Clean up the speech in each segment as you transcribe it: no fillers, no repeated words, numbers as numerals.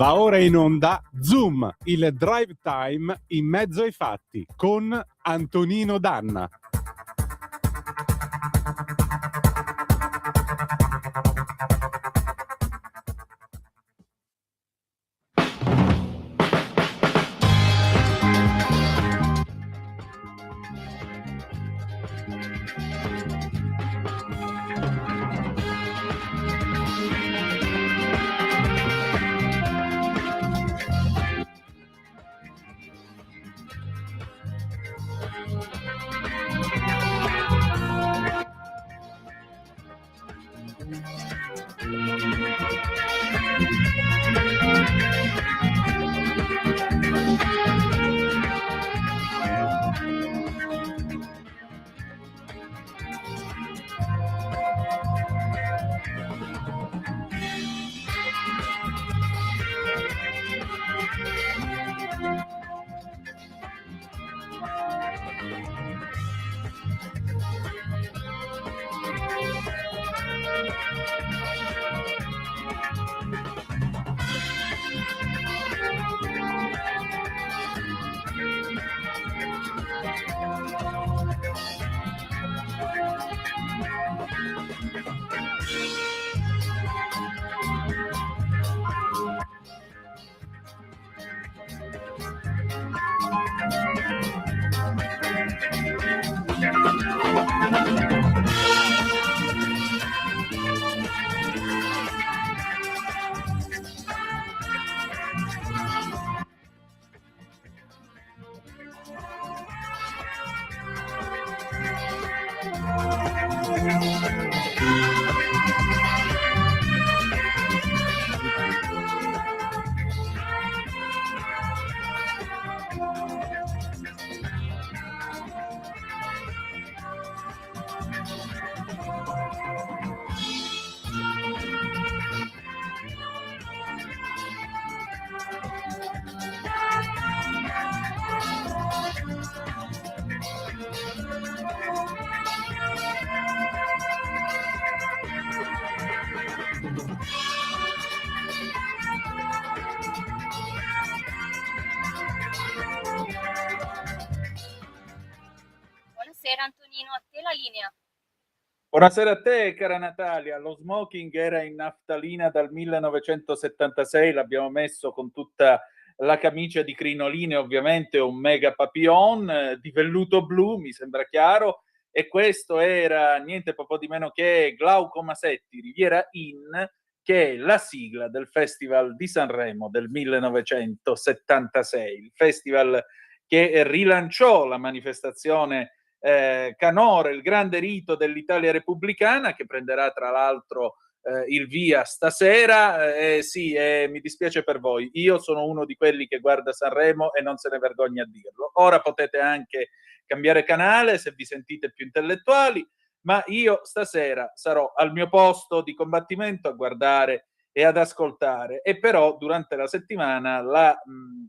Va ora in onda Zoom, il drive time in mezzo ai fatti con Antonino Danna. Buonasera Antonino, a te la linea. Buonasera a te, cara Natalia. Lo smoking era in naftalina dal 1976, l'abbiamo messo con tutta la camicia di crinoline, ovviamente un mega papillon di velluto blu, mi sembra chiaro, e questo era niente po' di meno che Glauco Masetti, Riviera Inn, che è la sigla del Festival di Sanremo del 1976, il festival che rilanciò la manifestazione canore, il grande rito dell'Italia repubblicana, che prenderà tra l'altro il via stasera. Sì, mi dispiace per voi, io sono uno di quelli che guarda Sanremo e non se ne vergogna a dirlo. Ora potete anche cambiare canale se vi sentite più intellettuali, ma io stasera sarò al mio posto di combattimento a guardare e ad ascoltare, e però durante la settimana la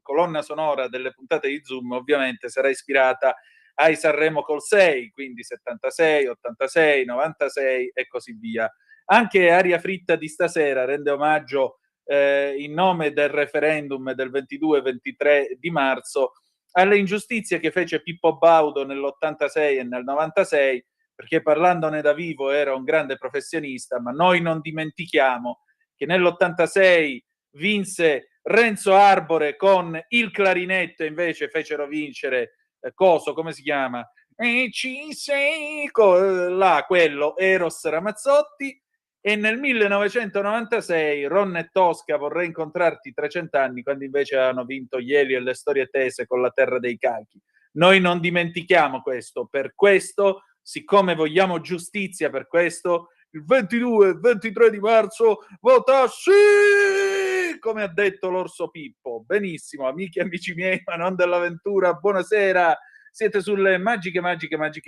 colonna sonora delle puntate di Zoom ovviamente sarà ispirata ai Sanremo col 6, quindi 76, 86, 96 e così via. Anche Aria Fritta di stasera rende omaggio in nome del referendum del 22-23 di marzo alle ingiustizie che fece Pippo Baudo nell'86 e nel 96, perché parlandone da vivo era un grande professionista, ma noi non dimentichiamo che nell'86 vinse Renzo Arbore con il clarinetto e invece fecero vincere coso, come si chiama? E ci sei là, quello Eros Ramazzotti. E nel 1996 Ron e Tosca vorrei incontrarti 300 anni, quando invece hanno vinto gli Eli e le storie tese con La terra dei cachi. Noi non dimentichiamo questo, per questo, siccome vogliamo giustizia, per questo il 22 e 23 di marzo vota sì, come ha detto l'orso Pippo. Benissimo, amiche e amici miei, ma non dell'avventura, buonasera. Siete sulle magiche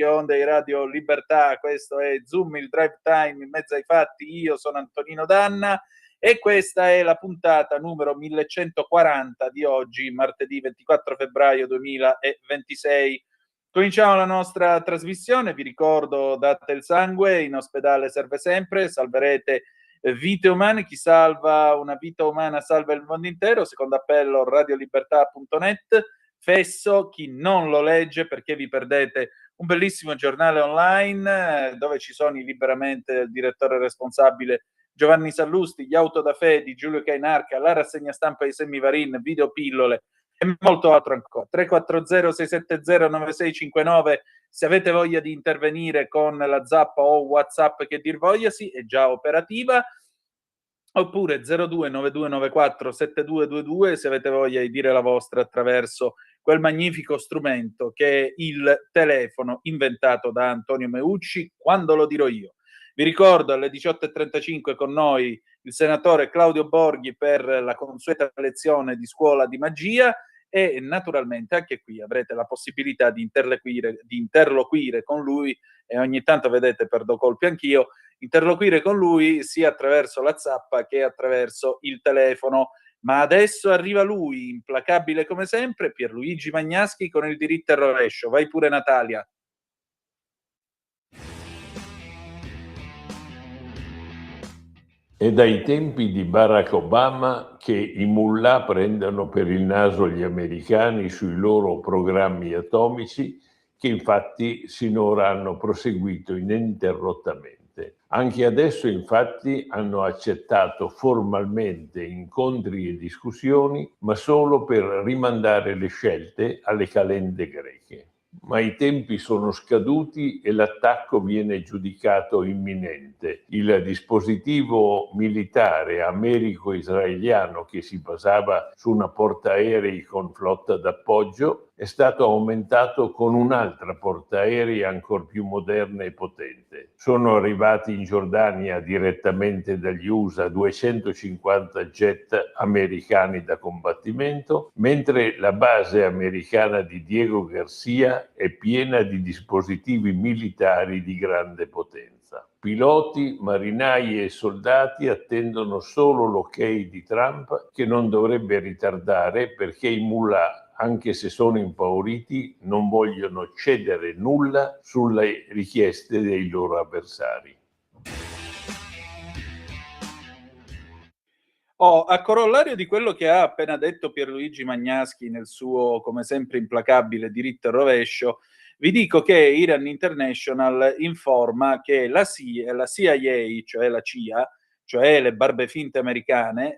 onde di Radio Libertà. Questo è Zoom, il drive time in mezzo ai fatti. Io sono Antonino Danna e questa è la puntata numero 1140 di oggi, martedì 24 febbraio 2026. Cominciamo la nostra trasmissione. Vi ricordo, date il sangue, in ospedale serve sempre, salverete vite umane, chi salva una vita umana salva il mondo intero, secondo appello radiolibertà.net. Fesso, chi non lo legge perché vi perdete un bellissimo giornale online dove ci sono liberamente il direttore responsabile Giovanni Sallusti, gli Autodafè di Giulio Cainarca, la rassegna stampa di Semivarin, videopillole e molto altro ancora. 340-670-9659 se avete voglia di intervenire con la zappa o WhatsApp che dir vogliasi, è già operativa. Oppure 0292947222 se avete voglia di dire la vostra attraverso quel magnifico strumento che è il telefono inventato da Antonio Meucci, quando lo dirò io. Vi ricordo alle 18:35 con noi il senatore Claudio Borghi per la consueta lezione di scuola di magia e naturalmente anche qui avrete la possibilità di interloquire con lui e ogni tanto, vedete, perdo colpi anch'io, interloquire con lui sia attraverso la zappa che attraverso il telefono. Ma adesso arriva lui, implacabile come sempre, Pierluigi Magnaschi con il diritto al rovescio. Vai pure, Natalia. È dai tempi di Barack Obama che i mullah prendono per il naso gli americani sui loro programmi atomici, che infatti sinora hanno proseguito ininterrottamente. Anche adesso infatti hanno accettato formalmente incontri e discussioni, ma solo per rimandare le scelte alle calende greche. Ma i tempi sono scaduti e l'attacco viene giudicato imminente. Il dispositivo militare americo-israeliano, che si basava su una portaerei con flotta d'appoggio, è stato aumentato con un'altra portaerei ancor più moderna e potente. Sono arrivati in Giordania direttamente dagli USA 250 jet americani da combattimento, mentre la base americana di Diego Garcia è piena di dispositivi militari di grande potenza. Piloti, marinai e soldati attendono solo l'ok di Trump, che non dovrebbe ritardare perché i mullah, anche se sono impauriti, non vogliono cedere nulla sulle richieste dei loro avversari. A corollario di quello che ha appena detto Pierluigi Magnaschi nel suo, come sempre, implacabile diritto al rovescio, vi dico che Iran International informa che la CIA, cioè la CIA, cioè le barbe finte americane,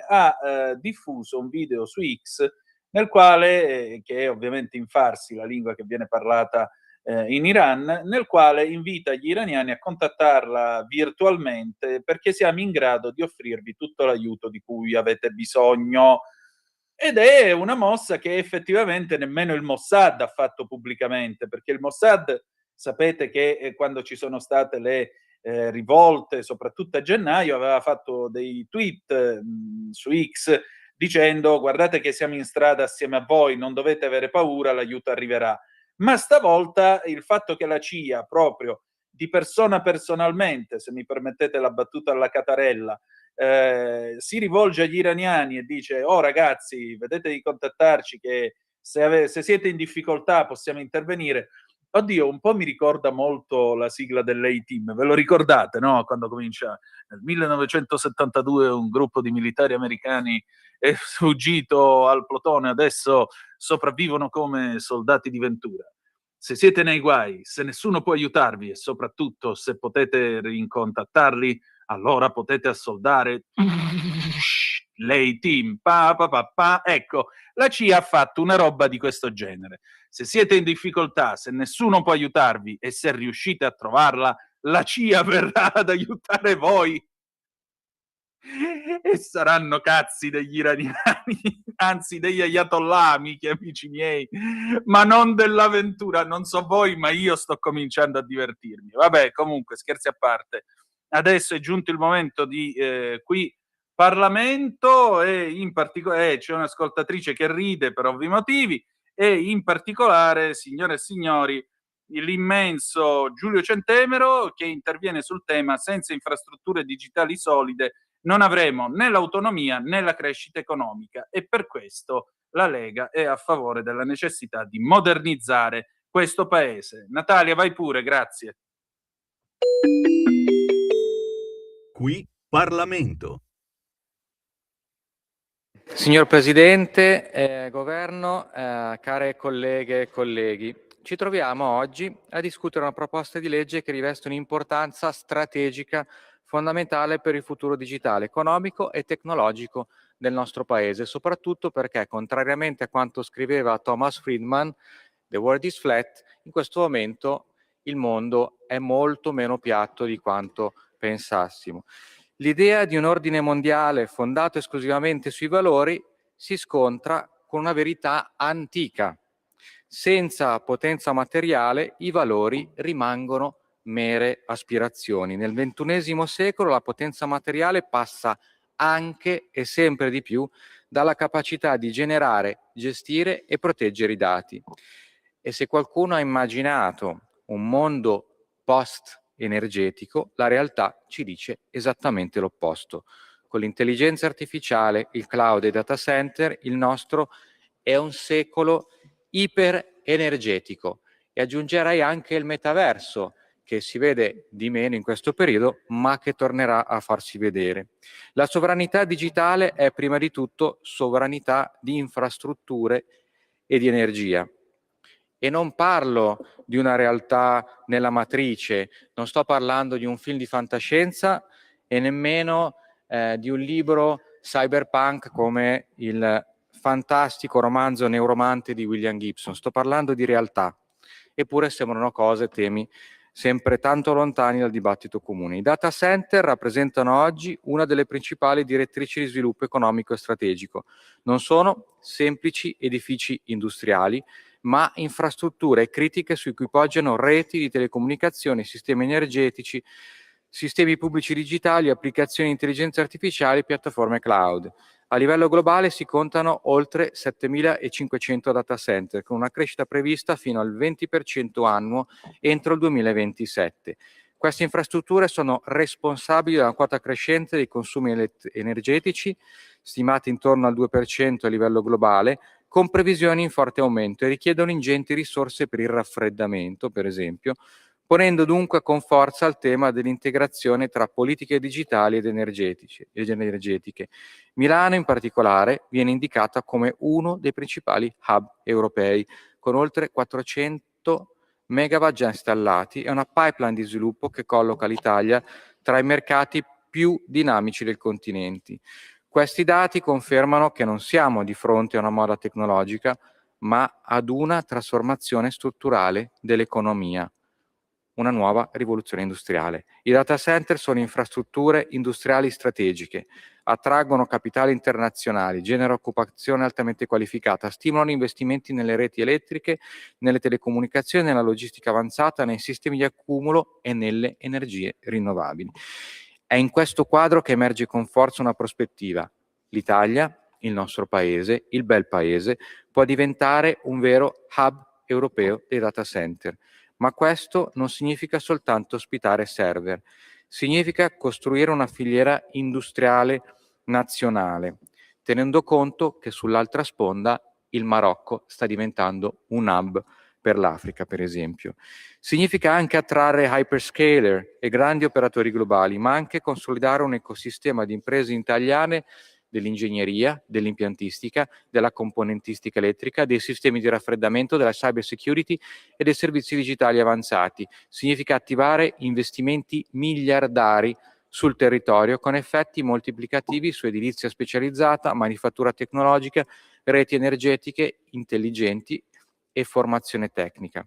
ha diffuso un video su X nel quale, che è ovviamente in farsi la lingua che viene parlata in Iran, nel quale invita gli iraniani a contattarla virtualmente perché siamo in grado di offrirvi tutto l'aiuto di cui avete bisogno. Ed è una mossa che effettivamente nemmeno il Mossad ha fatto pubblicamente, perché il Mossad, sapete che quando ci sono state le rivolte, soprattutto a gennaio, aveva fatto dei tweet su X dicendo: guardate che siamo in strada assieme a voi, non dovete avere paura, l'aiuto arriverà. Ma stavolta il fatto che la CIA, proprio di persona personalmente, se mi permettete la battuta alla Catarella, si rivolge agli iraniani e dice: oh ragazzi, vedete di contattarci che se siete in difficoltà possiamo intervenire. Oddio, un po' mi ricorda molto la sigla dell'A-Team, ve lo ricordate, no? Quando comincia nel 1972 un gruppo di militari americani è sfuggito al plotone, adesso sopravvivono come soldati di Ventura. Se siete nei guai, se nessuno può aiutarvi e soprattutto se potete rincontattarli, allora potete assoldare l'A-Team. Ecco, la CIA ha fatto una roba di questo genere. Se siete in difficoltà, se nessuno può aiutarvi e se riuscite a trovarla, la CIA verrà ad aiutare voi. E saranno cazzi degli iraniani, anzi degli ayatollah, amici miei, ma non dell'avventura. Non so voi, ma io sto cominciando a divertirmi. Vabbè, comunque, scherzi a parte. Adesso è giunto il momento di qui Parlamento e in particolare c'è un'ascoltatrice che ride per ovvi motivi e in particolare, signore e signori, l'immenso Giulio Centemero che interviene sul tema: senza infrastrutture digitali solide non avremo né l'autonomia né la crescita economica, e per questo la Lega è a favore della necessità di modernizzare questo paese. Natalia, vai pure, grazie. Qui Parlamento. Signor Presidente, Governo, care colleghe e colleghi, ci troviamo oggi a discutere una proposta di legge che riveste un'importanza strategica fondamentale per il futuro digitale, economico e tecnologico del nostro Paese, soprattutto perché, contrariamente a quanto scriveva Thomas Friedman, The world is flat, in questo momento il mondo è molto meno piatto di quanto pensassimo. L'idea di un ordine mondiale fondato esclusivamente sui valori si scontra con una verità antica. Senza potenza materiale i valori rimangono mere aspirazioni. Nel XXI secolo la potenza materiale passa anche e sempre di più dalla capacità di generare, gestire e proteggere i dati. E se qualcuno ha immaginato un mondo post-energetico, la realtà ci dice esattamente l'opposto. Con l'intelligenza artificiale, il cloud e i data center, il nostro è un secolo iperenergetico, e aggiungerei anche il metaverso, che si vede di meno in questo periodo, ma che tornerà a farsi vedere. La sovranità digitale è prima di tutto sovranità di infrastrutture e di energia. E non parlo di una realtà nella matrice, non sto parlando di un film di fantascienza e nemmeno di un libro cyberpunk come il fantastico romanzo Neuromante di William Gibson. Sto parlando di realtà, eppure sembrano cose, temi sempre tanto lontani dal dibattito comune. I data center rappresentano oggi una delle principali direttrici di sviluppo economico e strategico. Non sono semplici edifici industriali, ma infrastrutture critiche su cui poggiano reti di telecomunicazioni, sistemi energetici, sistemi pubblici digitali, applicazioni di intelligenza artificiale e piattaforme cloud. A livello globale si contano oltre 7.500 data center, con una crescita prevista fino al 20% annuo entro il 2027. Queste infrastrutture sono responsabili della quota crescente dei consumi energetici, stimati intorno al 2% a livello globale, con previsioni in forte aumento, e richiedono ingenti risorse per il raffreddamento, per esempio, ponendo dunque con forza il tema dell'integrazione tra politiche digitali ed energetiche. Milano in particolare viene indicata come uno dei principali hub europei, con oltre 400 megawatt già installati e una pipeline di sviluppo che colloca l'Italia tra i mercati più dinamici del continente. Questi dati confermano che non siamo di fronte a una moda tecnologica, ma ad una trasformazione strutturale dell'economia, una nuova rivoluzione industriale. I data center sono infrastrutture industriali strategiche, attraggono capitali internazionali, generano occupazione altamente qualificata, stimolano investimenti nelle reti elettriche, nelle telecomunicazioni, nella logistica avanzata, nei sistemi di accumulo e nelle energie rinnovabili. È in questo quadro che emerge con forza una prospettiva. L'Italia, il nostro paese, il bel paese, può diventare un vero hub europeo dei data center. Ma questo non significa soltanto ospitare server, significa costruire una filiera industriale nazionale, tenendo conto che sull'altra sponda il Marocco sta diventando un hub per l'Africa, per esempio. Significa anche attrarre hyperscaler e grandi operatori globali, ma anche consolidare un ecosistema di imprese italiane dell'ingegneria, dell'impiantistica, della componentistica elettrica, dei sistemi di raffreddamento, della cyber security e dei servizi digitali avanzati. Significa attivare investimenti miliardari sul territorio con effetti moltiplicativi su edilizia specializzata, manifattura tecnologica, reti energetiche intelligenti e formazione tecnica.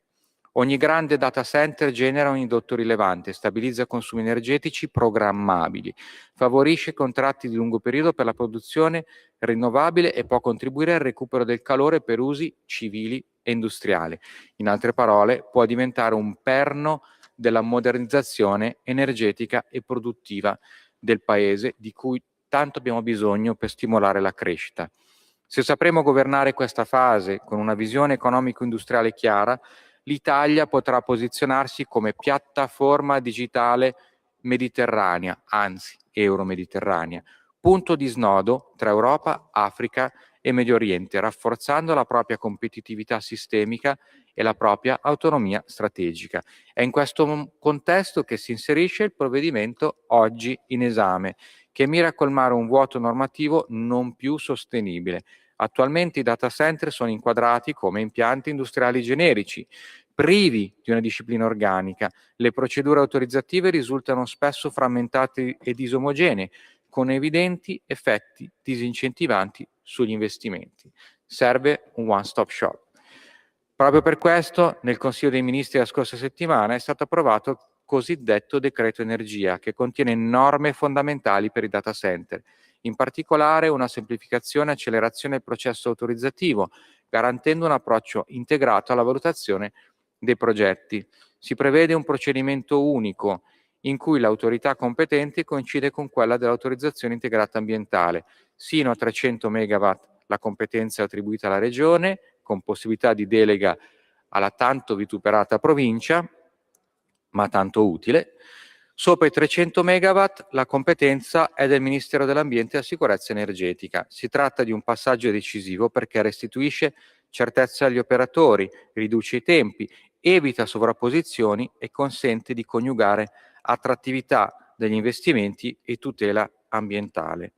Ogni grande data center genera un indotto rilevante, stabilizza consumi energetici programmabili, favorisce contratti di lungo periodo per la produzione rinnovabile e può contribuire al recupero del calore per usi civili e industriali. In altre parole, può diventare un perno della modernizzazione energetica e produttiva del Paese, di cui tanto abbiamo bisogno per stimolare la crescita. Se sapremo governare questa fase con una visione economico-industriale chiara, l'Italia potrà posizionarsi come piattaforma digitale mediterranea, anzi euro-mediterranea, punto di snodo tra Europa, Africa e Medio Oriente, rafforzando la propria competitività sistemica e la propria autonomia strategica. È in questo contesto che si inserisce il provvedimento oggi in esame, che mira a colmare un vuoto normativo non più sostenibile. Attualmente i data center sono inquadrati come impianti industriali generici, privi di una disciplina organica. Le procedure autorizzative risultano spesso frammentate e disomogenee, con evidenti effetti disincentivanti sugli investimenti. Serve un one-stop shop. Proprio per questo, nel Consiglio dei Ministri la scorsa settimana è stato approvato il cosiddetto decreto energia, che contiene norme fondamentali per i data center, in particolare una semplificazione e accelerazione del processo autorizzativo, garantendo un approccio integrato alla valutazione dei progetti. Si prevede un procedimento unico in cui l'autorità competente coincide con quella dell'autorizzazione integrata ambientale. Sino a 300 MW la competenza è attribuita alla Regione, con possibilità di delega alla tanto vituperata provincia, ma tanto utile. Sopra i 300 MW la competenza è del Ministero dell'Ambiente e della Sicurezza Energetica. Si tratta di un passaggio decisivo perché restituisce certezza agli operatori, riduce i tempi, evita sovrapposizioni e consente di coniugare attrattività degli investimenti e tutela ambientale.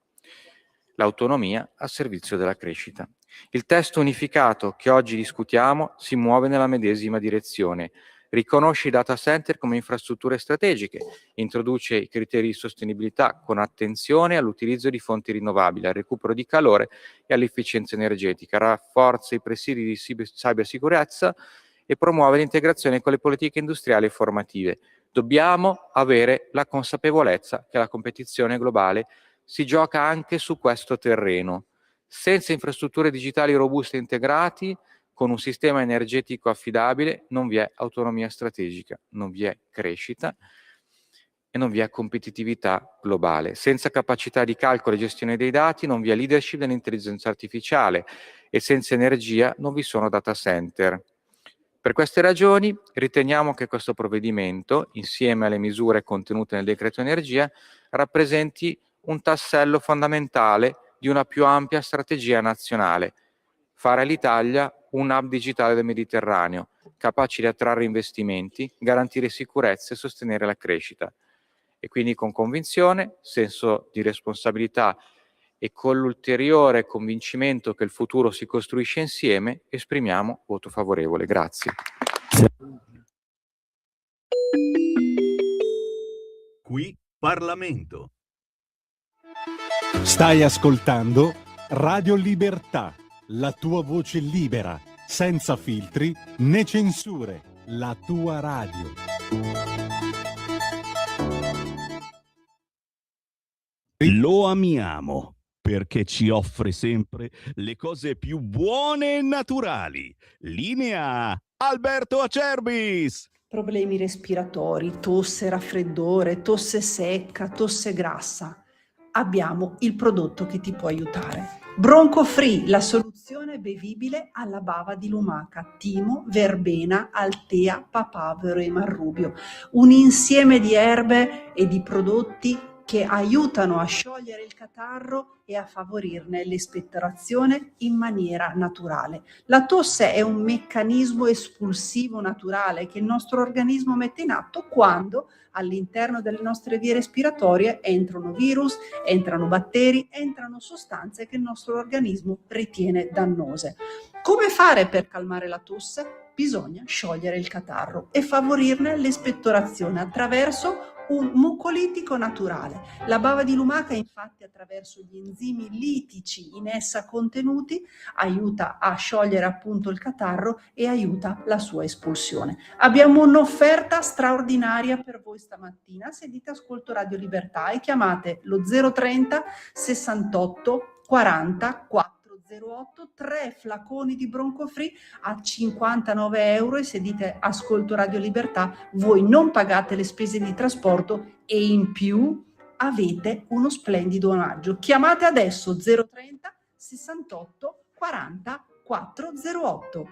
L'autonomia a servizio della crescita. Il testo unificato che oggi discutiamo si muove nella medesima direzione. Riconosce i data center come infrastrutture strategiche, introduce i criteri di sostenibilità con attenzione all'utilizzo di fonti rinnovabili, al recupero di calore e all'efficienza energetica, rafforza i presidi di cybersicurezza e promuove l'integrazione con le politiche industriali e formative. Dobbiamo avere la consapevolezza che la competizione globale si gioca anche su questo terreno. Senza infrastrutture digitali robuste e integrati, con un sistema energetico affidabile, non vi è autonomia strategica, non vi è crescita e non vi è competitività globale. Senza capacità di calcolo e gestione dei dati non vi è leadership dell'intelligenza artificiale e senza energia non vi sono data center. Per queste ragioni riteniamo che questo provvedimento, insieme alle misure contenute nel decreto energia, rappresenti un tassello fondamentale di una più ampia strategia nazionale. Fare l'Italia un hub digitale del Mediterraneo, capace di attrarre investimenti, garantire sicurezza e sostenere la crescita. E quindi con convinzione, senso di responsabilità e con l'ulteriore convincimento che il futuro si costruisce insieme, esprimiamo voto favorevole. Grazie. Qui Parlamento. Stai ascoltando Radio Libertà, la tua voce libera, senza filtri né censure, la tua radio. Lo amiamo perché ci offre sempre le cose più buone e naturali. Linea Alberto Acerbis. Problemi respiratori, tosse, raffreddore, tosse secca, tosse grassa. Abbiamo il prodotto che ti può aiutare. Bronco Free, la soluzione bevibile alla bava di lumaca, timo, verbena, altea, papavero e marrubio. Un insieme di erbe e di prodotti che aiutano a sciogliere il catarro e a favorirne l'espettorazione in maniera naturale. La tosse è un meccanismo espulsivo naturale che il nostro organismo mette in atto quando all'interno delle nostre vie respiratorie entrano virus, entrano batteri, entrano sostanze che il nostro organismo ritiene dannose. Come fare per calmare la tosse? Bisogna sciogliere il catarro e favorirne l'espettorazione attraverso un mucolitico naturale. La bava di lumaca, infatti, attraverso gli enzimi litici in essa contenuti, aiuta a sciogliere appunto il catarro e aiuta la sua espulsione. Abbiamo un'offerta straordinaria per voi stamattina. Se dite ascolto Radio Libertà e chiamate lo 030 68 40 408, 3 flaconi di Bronco Free a 59 euro, e se dite ascolto Radio Libertà voi non pagate le spese di trasporto e in più avete uno splendido omaggio. Chiamate adesso 030 68 40 408.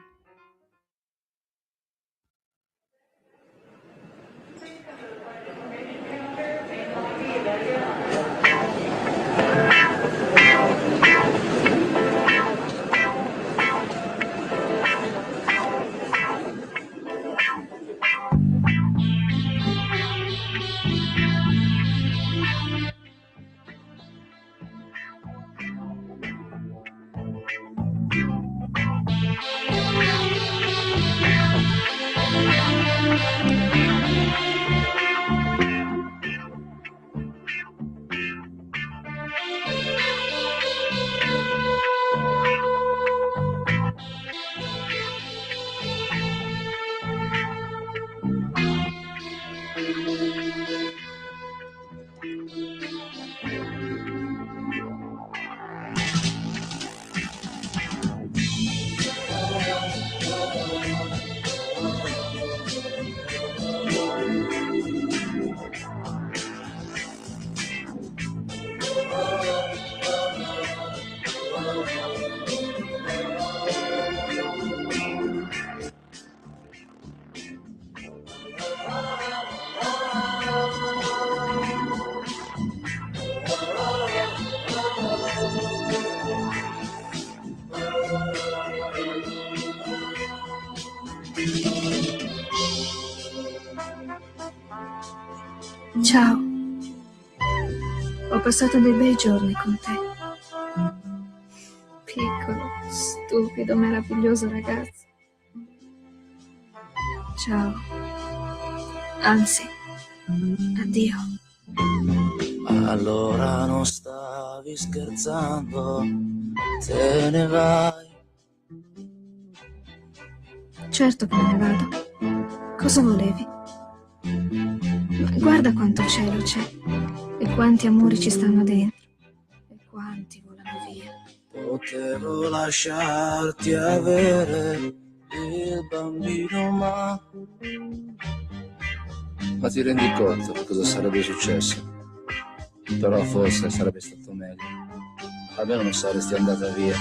Ciao. Ho passato dei bei giorni con te. Piccolo, stupido, meraviglioso ragazzo. Ciao. Anzi, addio. Allora non stavi scherzando, te ne vai. Certo che me ne vado. Cosa volevi? Ma guarda quanto cielo c'è e quanti amori ci stanno dentro e quanti volano via. Potevo lasciarti avere il bambino, ma ti rendi conto cosa sarebbe successo? Però forse sarebbe stato meglio. Almeno non saresti andata via.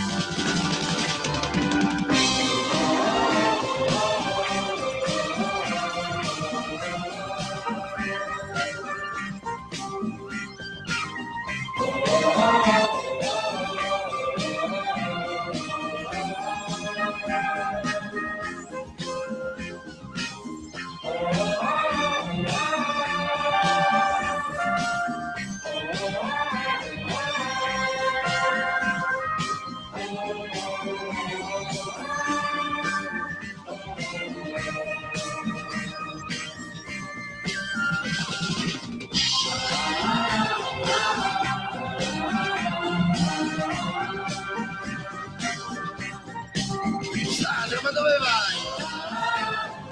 Sandra, ma dove vai?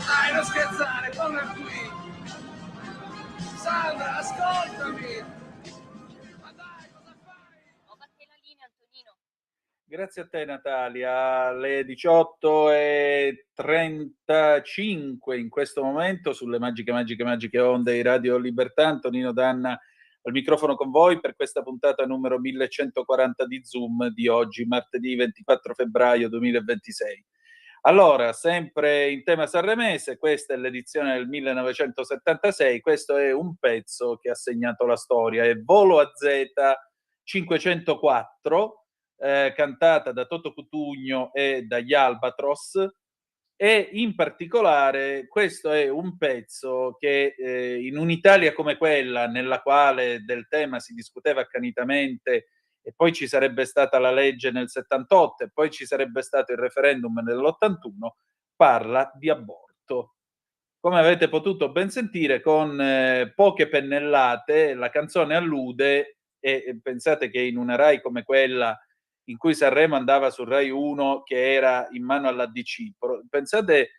Dai, non scherzare, torna qui. Sandra, ascoltami. Ma dai, cosa fai? Ho battuto la linea, Antonino. Grazie a te Natalia, alle 18:35 in questo momento sulle magiche onde di Radio Libertà. Antonino Danna al microfono con voi per questa puntata numero 1140 di Zoom di oggi, martedì 24 febbraio 2026. Allora, sempre in tema sanremese, questa è l'edizione del 1976, questo è un pezzo che ha segnato la storia, è Volo a Z 504, cantata da Toto Cutugno e dagli Albatros, e in particolare questo è un pezzo che in un'Italia come quella nella quale del tema si discuteva accanitamente e poi ci sarebbe stata la legge nel 78 e poi ci sarebbe stato il referendum nell'81, parla di aborto. Come avete potuto ben sentire, con poche pennellate la canzone allude, e pensate che in una Rai come quella in cui Sanremo andava su Rai 1 che era in mano all'ADC, pensate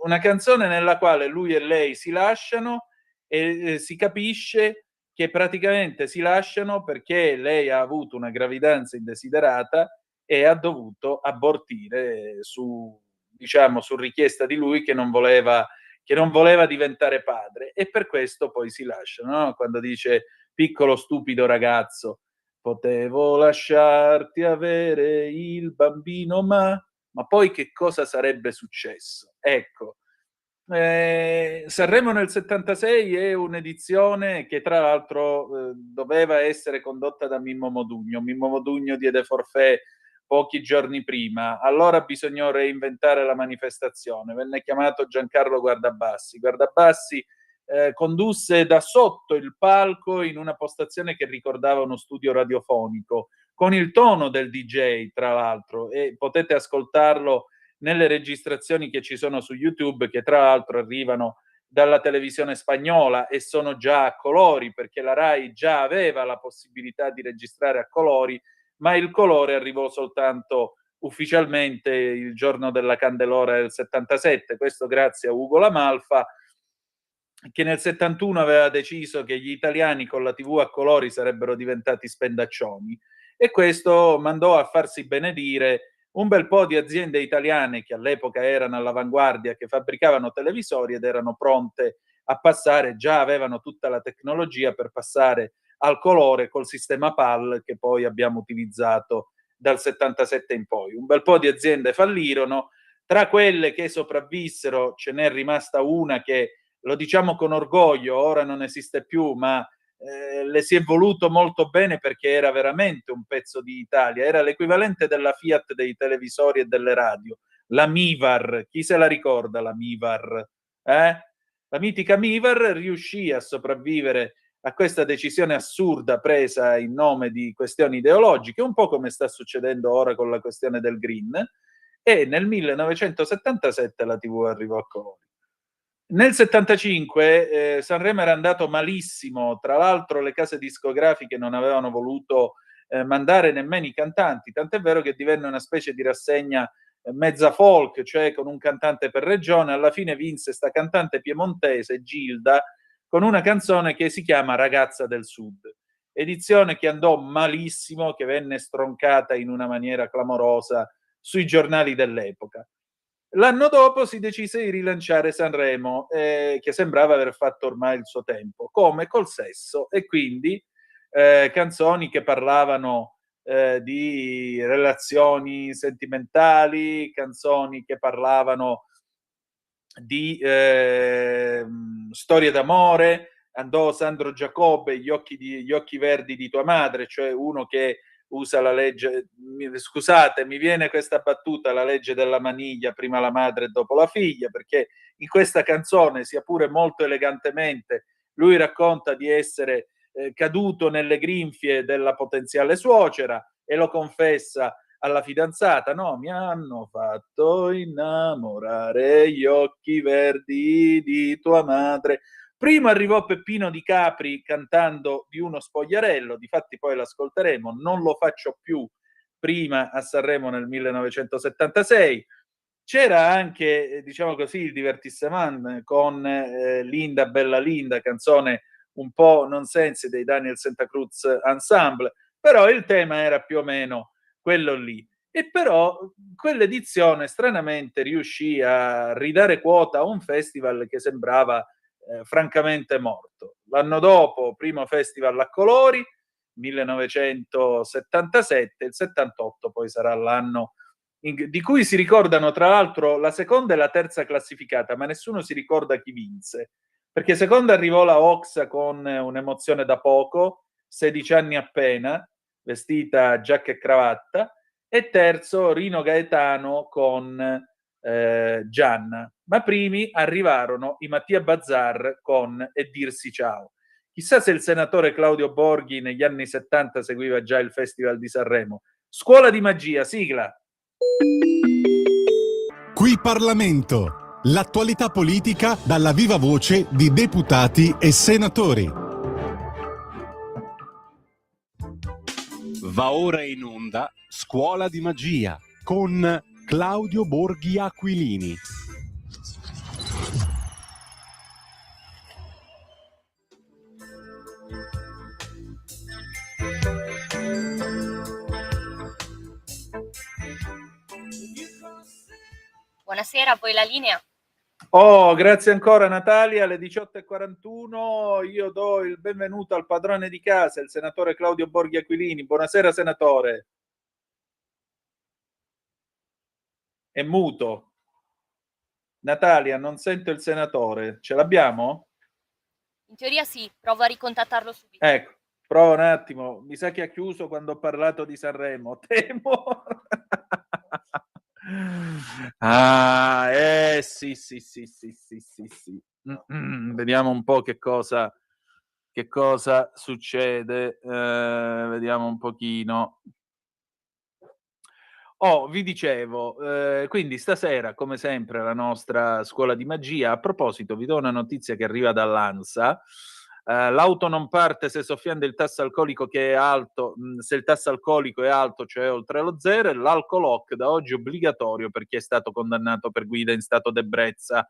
una canzone nella quale lui e lei si lasciano e si capisce che praticamente si lasciano perché lei ha avuto una gravidanza indesiderata e ha dovuto abortire su richiesta di lui che non voleva diventare padre, e per questo poi si lasciano, no? Quando dice piccolo stupido ragazzo, potevo lasciarti avere il bambino, ma poi che cosa sarebbe successo? Ecco, Sanremo nel 76 è un'edizione che tra l'altro doveva essere condotta da Mimmo Modugno diede forfait pochi giorni prima, allora bisognò reinventare la manifestazione, venne chiamato Giancarlo Guardabassi condusse da sotto il palco in una postazione che ricordava uno studio radiofonico, con il tono del DJ tra l'altro, e potete ascoltarlo nelle registrazioni che ci sono su YouTube, che tra l'altro arrivano dalla televisione spagnola e sono già a colori, perché la Rai già aveva la possibilità di registrare a colori, ma il colore arrivò soltanto ufficialmente il giorno della Candelora del 77, questo grazie a Ugo La Malfa, che nel 71 aveva deciso che gli italiani con la TV a colori sarebbero diventati spendaccioni, e questo mandò a farsi benedire un bel po' di aziende italiane che all'epoca erano all'avanguardia, che fabbricavano televisori ed erano pronte a passare, già avevano tutta la tecnologia per passare al colore col sistema PAL che poi abbiamo utilizzato dal 77 in poi. Un bel po' di aziende fallirono, tra quelle che sopravvissero ce n'è rimasta una che, lo diciamo con orgoglio, ora non esiste più, ma le si è voluto molto bene perché era veramente un pezzo di Italia, era l'equivalente della Fiat dei televisori e delle radio, la Mivar. Chi se la ricorda la Mivar? La mitica Mivar riuscì a sopravvivere a questa decisione assurda presa in nome di questioni ideologiche, un po' come sta succedendo ora con la questione del green, e nel 1977 la TV arrivò a colori. Nel 75 Sanremo era andato malissimo, tra l'altro le case discografiche non avevano voluto mandare nemmeno i cantanti, tant'è vero che divenne una specie di rassegna mezza folk, cioè con un cantante per regione. Alla fine vinse sta cantante piemontese, Gilda, con una canzone che si chiama Ragazza del Sud, edizione che andò malissimo, che venne stroncata in una maniera clamorosa sui giornali dell'epoca. L'anno dopo si decise di rilanciare Sanremo, che sembrava aver fatto ormai il suo tempo, come col sesso, e quindi canzoni che parlavano di relazioni sentimentali, canzoni che parlavano di storie d'amore. Andò Sandro Giacobbe, gli occhi verdi di tua madre, cioè uno che usa la legge, scusate, mi viene questa battuta, la legge della maniglia, prima la madre e dopo la figlia, perché in questa canzone, sia pure molto elegantemente, lui racconta di essere caduto nelle grinfie della potenziale suocera e lo confessa alla fidanzata: no, mi hanno fatto innamorare gli occhi verdi di tua madre. Prima arrivò Peppino Di Capri cantando di uno spogliarello, difatti poi l'ascolteremo, Non lo faccio più, prima a Sanremo nel 1976. C'era anche, diciamo così, il divertissement con Linda Bella Linda, canzone un po' nonsense dei Daniel Santa Cruz Ensemble, però il tema era più o meno quello lì. E però quell'edizione stranamente riuscì a ridare quota a un festival che sembrava francamente morto. L'anno dopo, primo festival a colori, 1977, il 78 poi sarà l'anno di cui si ricordano tra l'altro la seconda e la terza classificata, ma nessuno si ricorda chi vinse, perché seconda arrivò la Oxa con un'emozione da poco, 16 anni appena, vestita giacca e cravatta, e terzo Rino Gaetano con Gianna. Ma primi arrivarono i Mattia Bazzar con E dirsi ciao. Chissà se il senatore Claudio Borghi negli anni 70 seguiva già il Festival di Sanremo. Scuola di magia, sigla. Qui Parlamento, l'attualità politica dalla viva voce di deputati e senatori. Va ora in onda Scuola di magia con Claudio Borghi Aquilini. Buonasera, a voi la linea. Oh, grazie ancora Natalia, alle 18:41 io do il benvenuto al padrone di casa, il senatore Claudio Borghi Aquilini. Buonasera senatore. È muto. Natalia, non sento il senatore. Ce l'abbiamo? In teoria sì, provo a ricontattarlo subito. Ecco, prova un attimo. Mi sa che ha chiuso quando ho parlato di Sanremo. Temo. Sì. Vediamo un po' che cosa succede. Vediamo un pochino. Vi dicevo, quindi stasera, come sempre, la nostra scuola di magia. A proposito, vi do una notizia che arriva dall'ANSA. L'auto non parte se soffiando il tasso alcolico che è alto, se il tasso alcolico è alto, cioè oltre lo zero, e l'alcolock da oggi obbligatorio per chi è stato condannato per guida in stato d'ebbrezza.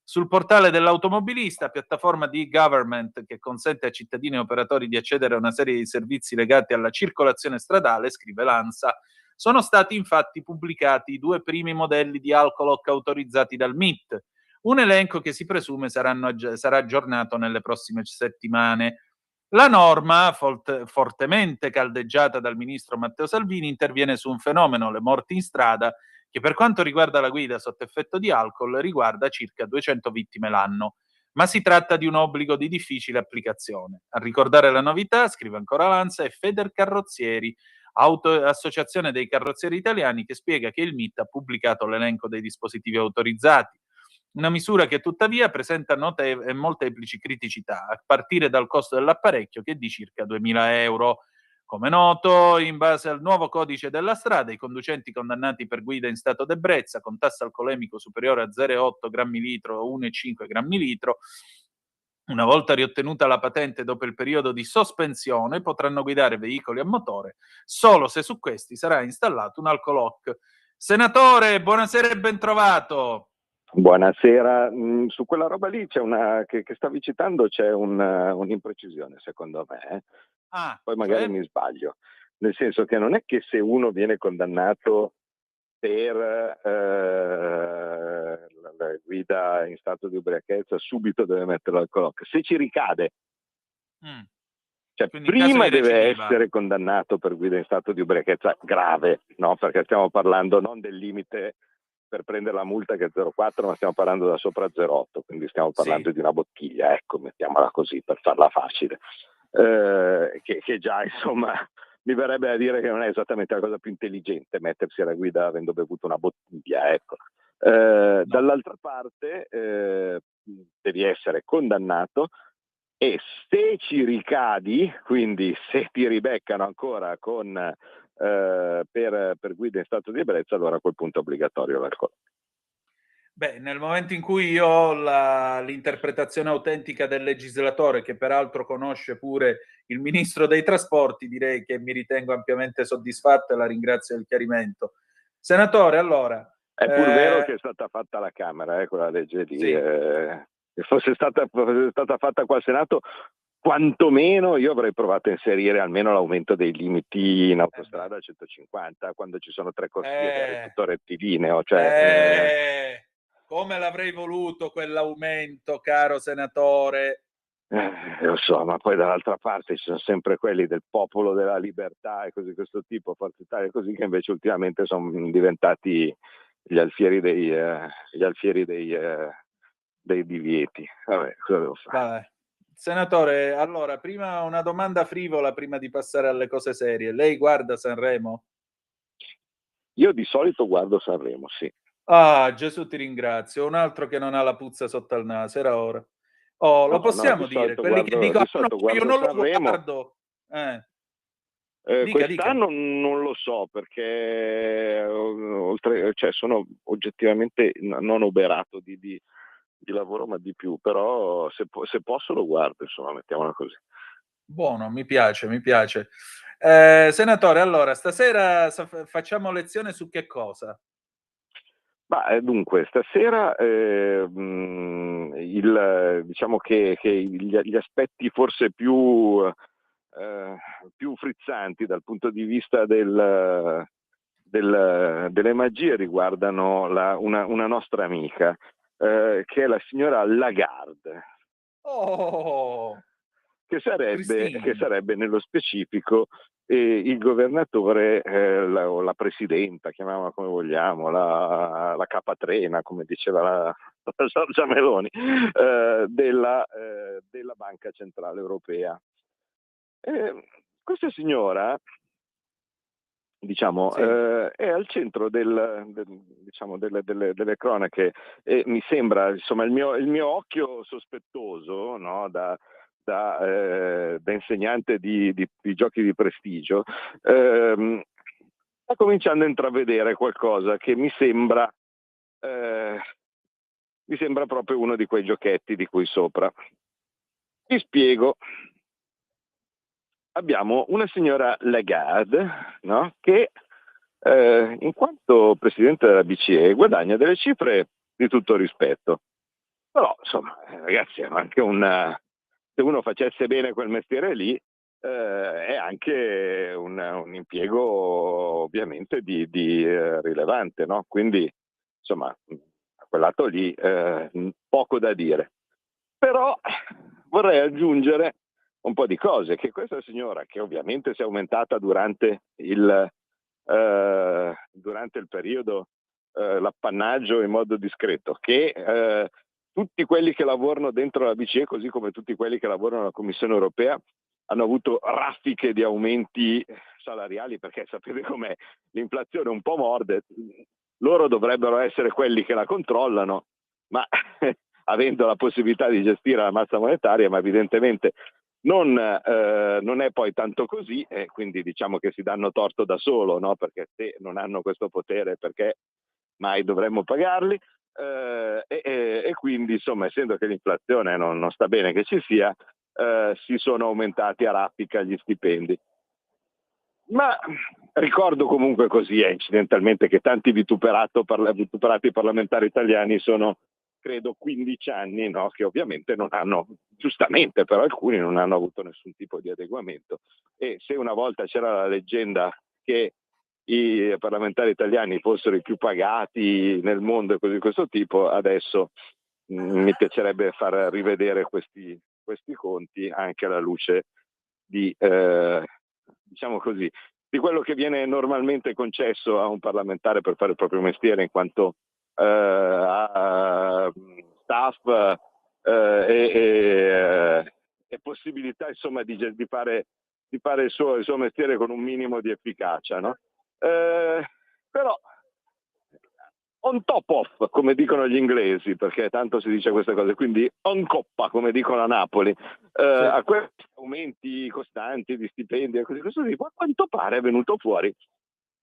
Sul portale dell'automobilista, piattaforma di e-government che consente a cittadini e operatori di accedere a una serie di servizi legati alla circolazione stradale, scrive l'ANSA, sono stati infatti pubblicati i 2 primi modelli di alcolock autorizzati dal MIT, un elenco che si presume sarà aggiornato nelle prossime settimane. La norma, fortemente caldeggiata dal ministro Matteo Salvini, interviene su un fenomeno, le morti in strada, che per quanto riguarda la guida sotto effetto di alcol riguarda circa 200 vittime l'anno, ma si tratta di un obbligo di difficile applicazione. A ricordare la novità, scrive ancora l'ANSA, è Federcarrozzieri, associazione dei carrozzieri italiani, che spiega che il MIT ha pubblicato l'elenco dei dispositivi autorizzati. Una misura che tuttavia presenta molteplici criticità, a partire dal costo dell'apparecchio che è di circa 2.000 euro. Come noto, in base al nuovo codice della strada, i conducenti condannati per guida in stato d'ebbrezza con tasso alcolemico superiore a 0,8 grammi litro o 1,5 grammi litro, una volta riottenuta la patente dopo il periodo di sospensione, potranno guidare veicoli a motore solo se su questi sarà installato un alcolock. Senatore, buonasera e ben trovato. Buonasera, su quella roba lì c'è che stavi citando, c'è un'imprecisione secondo me, poi magari mi sbaglio, nel senso che non è che se uno viene condannato per la guida in stato di ubriachezza subito deve mettere l'alcolock, se ci ricade. Cioè, prima deve essere condannato per guida in stato di ubriachezza grave, no? Perché stiamo parlando non del limite per prendere la multa che è 0,4, ma stiamo parlando da sopra 0,8, quindi stiamo parlando di una bottiglia, ecco, mettiamola così per farla facile. Che già, insomma, mi verrebbe da dire che non è esattamente la cosa più intelligente mettersi alla guida avendo bevuto una bottiglia, ecco. Dall'altra parte devi essere condannato e se ci ricadi, quindi se ti ribeccano ancora con per guida in stato di ebbrezza, allora a quel punto è obbligatorio l'alcol. Beh, nel momento in cui io ho l'interpretazione autentica del legislatore, che peraltro conosce pure il ministro dei trasporti, direi che mi ritengo ampiamente soddisfatto e la ringrazio del chiarimento. Senatore, allora... È pur vero che è stata fatta alla Camera, quella legge lì. Sì. Se fosse stata fatta qua al Senato, quantomeno io avrei provato a inserire almeno l'aumento dei limiti in autostrada a 150, quando ci sono 3 corsie, tutto rettilineo. Cioè, come l'avrei voluto quell'aumento, caro senatore? Lo so, ma poi dall'altra parte ci sono sempre quelli del Popolo della Libertà e così questo tipo, Forza Italia così, che invece ultimamente sono diventati gli alfieri dei divieti. Vabbè, cosa devo fare? Vabbè. Senatore, allora, prima una domanda frivola prima di passare alle cose serie. Lei guarda Sanremo? Io di solito guardo Sanremo, sì. Ah, Gesù ti ringrazio. Un altro che non ha la puzza sotto il naso, era ora. Oh, lo possiamo dire? Quelli che dicono, no, io non lo guardo. Quest'anno non lo so, perché cioè sono oggettivamente non oberato di lavoro, ma di più, però se posso lo guardo, insomma, mettiamola così. Buono, mi piace. Senatore, allora, stasera facciamo lezione su che cosa? Dunque, stasera diciamo che gli aspetti forse più frizzanti dal punto di vista delle magie riguardano una nostra amica, che è la signora Lagarde, che sarebbe nello specifico il governatore o la presidenta, chiamiamola come vogliamo, la capatrena, come diceva la Giorgia Meloni, della Banca Centrale Europea. Questa signora, diciamo, è al centro delle cronache, e mi sembra, insomma, il mio occhio sospettoso, no, da insegnante di giochi di prestigio, sta cominciando a intravedere qualcosa che mi sembra proprio uno di quei giochetti di cui sopra. Ti spiego. Abbiamo una signora Lagarde, no? Che in quanto presidente della BCE guadagna delle cifre di tutto rispetto. Però, insomma, ragazzi, è anche se uno facesse bene quel mestiere lì, è anche un impiego ovviamente di rilevante, no? Quindi, insomma, a quel lato lì poco da dire. Però vorrei aggiungere un po' di cose, che questa signora, che ovviamente si è aumentata durante il periodo, l'appannaggio in modo discreto, che tutti quelli che lavorano dentro la BCE, così come tutti quelli che lavorano alla Commissione Europea, hanno avuto raffiche di aumenti salariali, perché sapete com'è, l'inflazione un po' morde, loro dovrebbero essere quelli che la controllano, ma avendo la possibilità di gestire la massa monetaria, ma evidentemente non è poi tanto così, e quindi diciamo che si danno torto da solo, no? Perché se non hanno questo potere, perché mai dovremmo pagarli? E quindi, insomma, essendo che l'inflazione non sta bene che ci sia, si sono aumentati a raffica gli stipendi. Ma ricordo comunque così, incidentalmente, che tanti vituperati parlamentari italiani sono, credo, 15 anni, no? Che ovviamente non hanno, giustamente però alcuni non hanno avuto nessun tipo di adeguamento. E se una volta c'era la leggenda che i parlamentari italiani fossero i più pagati nel mondo e cose di questo tipo, adesso mi piacerebbe far rivedere questi conti anche alla luce di, diciamo così, di quello che viene normalmente concesso a un parlamentare per fare il proprio mestiere in quanto a staff e possibilità, insomma, di fare il suo mestiere con un minimo di efficacia, no? Però on top of, come dicono gli inglesi, perché tanto si dice queste cose, quindi on coppa, come dicono a Napoli, a questi aumenti costanti di stipendi e così tipo, a quanto pare è venuto fuori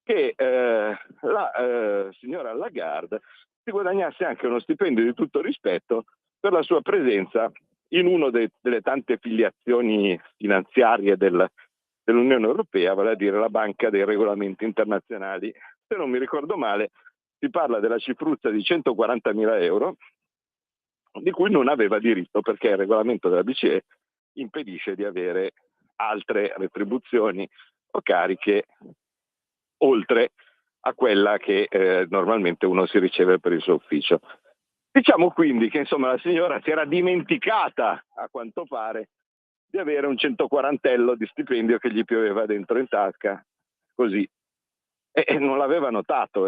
che la signora Lagarde si guadagnasse anche uno stipendio di tutto rispetto per la sua presenza in una delle tante filiazioni finanziarie dell'Unione Europea, vale a dire la Banca dei Regolamenti Internazionali. Se non mi ricordo male, si parla della cifruzza di 140.000 euro, di cui non aveva diritto perché il regolamento della BCE impedisce di avere altre retribuzioni o cariche oltre a quella che normalmente uno si riceve per il suo ufficio. Diciamo quindi che, insomma, la signora si era dimenticata, a quanto pare, di avere un 140ello di stipendio che gli pioveva dentro in tasca, così. E non l'aveva notato,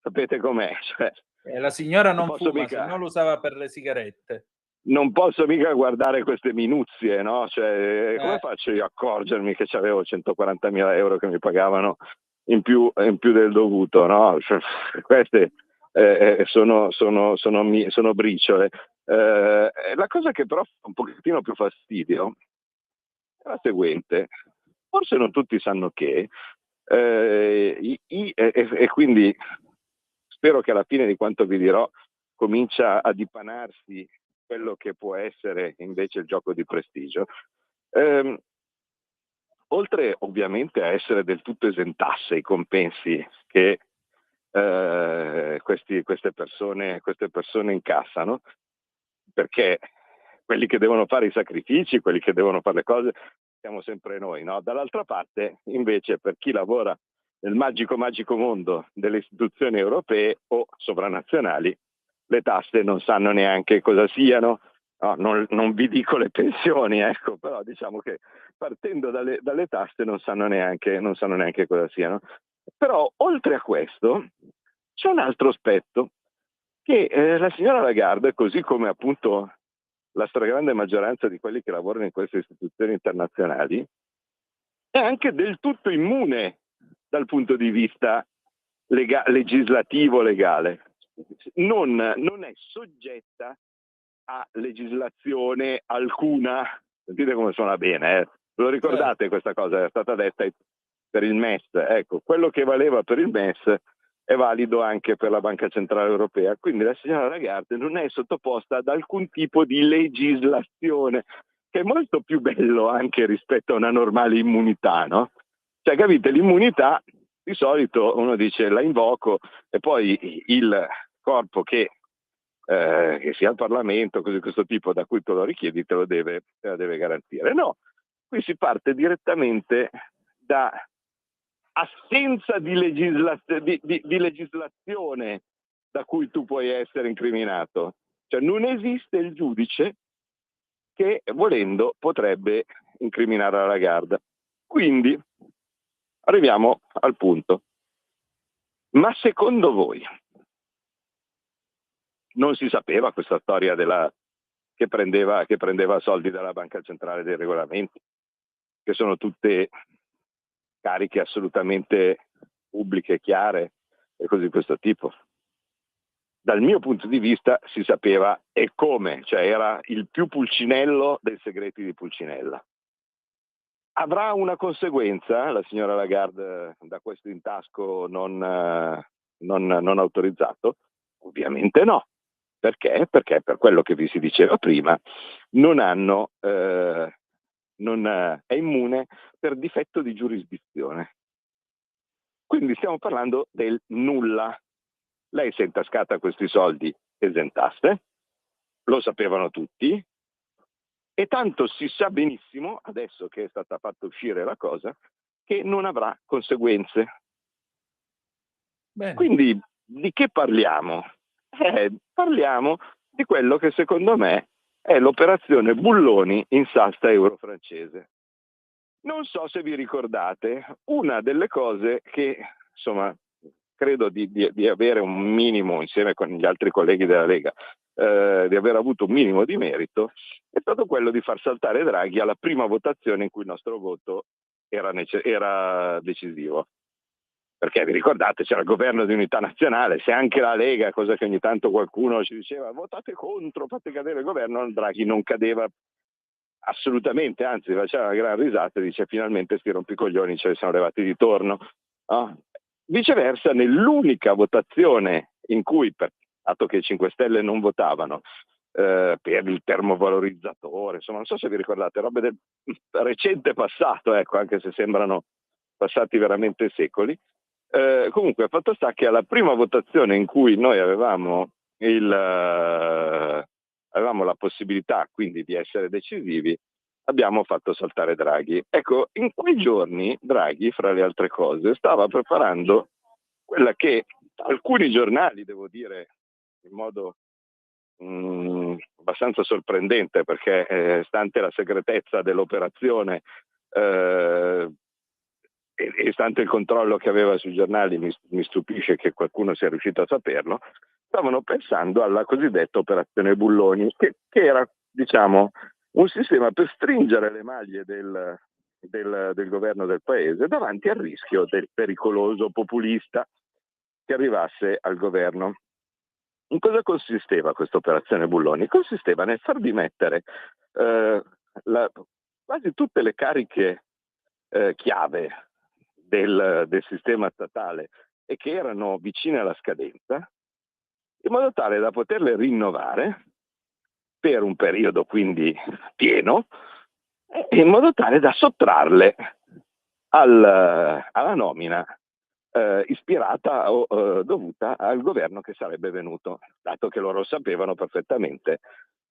sapete com'è. Cioè, la signora non fuma, mica, se no lo usava per le sigarette. Non posso mica guardare queste minuzie, no? Cioè, come faccio io a accorgermi che avevo 140.000 euro che mi pagavano in più del dovuto, no? Cioè, queste sono briciole. La cosa che però fa un pochettino più fastidio è la seguente. Forse non tutti sanno che, e quindi spero che alla fine di quanto vi dirò comincia a dipanarsi quello che può essere invece il gioco di prestigio. Oltre ovviamente a essere del tutto esentasse i compensi che queste persone incassano, perché quelli che devono fare i sacrifici, quelli che devono fare le cose, siamo sempre noi, no? Dall'altra parte, invece, per chi lavora nel magico mondo delle istituzioni europee o sovranazionali, le tasse non sanno neanche cosa siano. No, non vi dico le pensioni, ecco, però diciamo che partendo dalle tasse non sanno neanche cosa siano. Però oltre a questo c'è un altro aspetto che la signora Lagarde, così come appunto la stragrande maggioranza di quelli che lavorano in queste istituzioni internazionali, è anche del tutto immune dal punto di vista legislativo legale. Non è soggetta a legislazione alcuna. Sentite come suona bene, eh? Ve lo ricordate questa cosa? È stata detta per il MES. Ecco, quello che valeva per il MES è valido anche per la Banca Centrale Europea. Quindi la signora Lagarde non è sottoposta ad alcun tipo di legislazione, che è molto più bello anche rispetto a una normale immunità, no? Cioè, capite, l'immunità di solito uno dice la invoco e poi il corpo che sia il Parlamento, cose di questo tipo, da cui tu lo richiedi, te la deve garantire. No, qui si parte direttamente da assenza di legislazione da cui tu puoi essere incriminato. Cioè non esiste il giudice che, volendo, potrebbe incriminare la Lagarde. Quindi arriviamo al punto. Ma secondo voi non si sapeva questa storia che prendeva soldi dalla Banca Centrale dei Regolamenti, che sono tutte cariche assolutamente pubbliche, chiare e così di questo tipo? dal mio punto di vista si sapeva e come, cioè era il più Pulcinello dei segreti di Pulcinella. Avrà una conseguenza la signora Lagarde da questo intasco non autorizzato? Ovviamente no. Perché? Perché per quello che vi si diceva prima è immune per difetto di giurisdizione. Quindi stiamo parlando del nulla. Lei si è intascata questi soldi esentaste, lo sapevano tutti, e tanto si sa benissimo, adesso che è stata fatta uscire la cosa, che non avrà conseguenze. Bene. Quindi di che parliamo? Parliamo di quello che secondo me è l'operazione Bulloni in salsa euro-francese. Non so se vi ricordate, una delle cose che, insomma, credo di avere un minimo, insieme con gli altri colleghi della Lega, di aver avuto un minimo di merito, è stato quello di far saltare Draghi alla prima votazione in cui il nostro voto era decisivo. Perché vi ricordate, c'era il governo di unità nazionale, se anche la Lega, cosa che ogni tanto qualcuno ci diceva, votate contro, fate cadere il governo, Draghi non cadeva assolutamente, anzi faceva una gran risata e dice finalmente sti rompicoglioni ce ne siamo levati di torno. Viceversa, nell'unica votazione in cui, dato che i 5 Stelle non votavano, per il termovalorizzatore, insomma non so se vi ricordate, robe del recente passato, ecco, anche se sembrano passati veramente secoli. Comunque, fatto sta che alla prima votazione in cui noi avevamo la possibilità quindi di essere decisivi, abbiamo fatto saltare Draghi. Ecco, in quei giorni Draghi, fra le altre cose, stava preparando quella che alcuni giornali, devo dire, in modo abbastanza sorprendente, perché stante la segretezza dell'operazione e stante il controllo che aveva sui giornali, mi stupisce che qualcuno sia riuscito a saperlo, stavano pensando alla cosiddetta operazione Bulloni, che era, diciamo, un sistema per stringere le maglie del governo del paese davanti al rischio del pericoloso populista che arrivasse al governo. In cosa consisteva questa operazione Bulloni? Consisteva nel far dimettere quasi tutte le cariche chiave del sistema statale e che erano vicine alla scadenza, in modo tale da poterle rinnovare per un periodo quindi pieno, e in modo tale da sottrarle alla nomina ispirata o dovuta al governo che sarebbe venuto, dato che loro sapevano perfettamente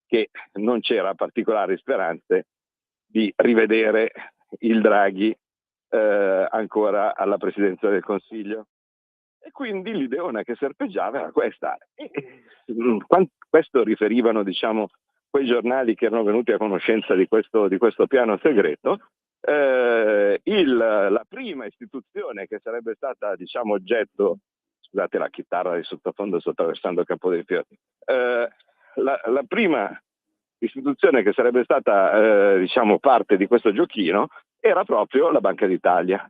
che non c'era particolari speranze di rivedere il Draghi ancora alla presidenza del Consiglio. E quindi l'ideona che serpeggiava era questa. Questo riferivano, diciamo, quei giornali che erano venuti a conoscenza di questo piano segreto. La prima istituzione che sarebbe stata, diciamo, oggetto, scusate la chitarra di sottofondo sto attraversando Campo dei Fiori, la prima istituzione che sarebbe stata diciamo parte di questo giochino era proprio la Banca d'Italia.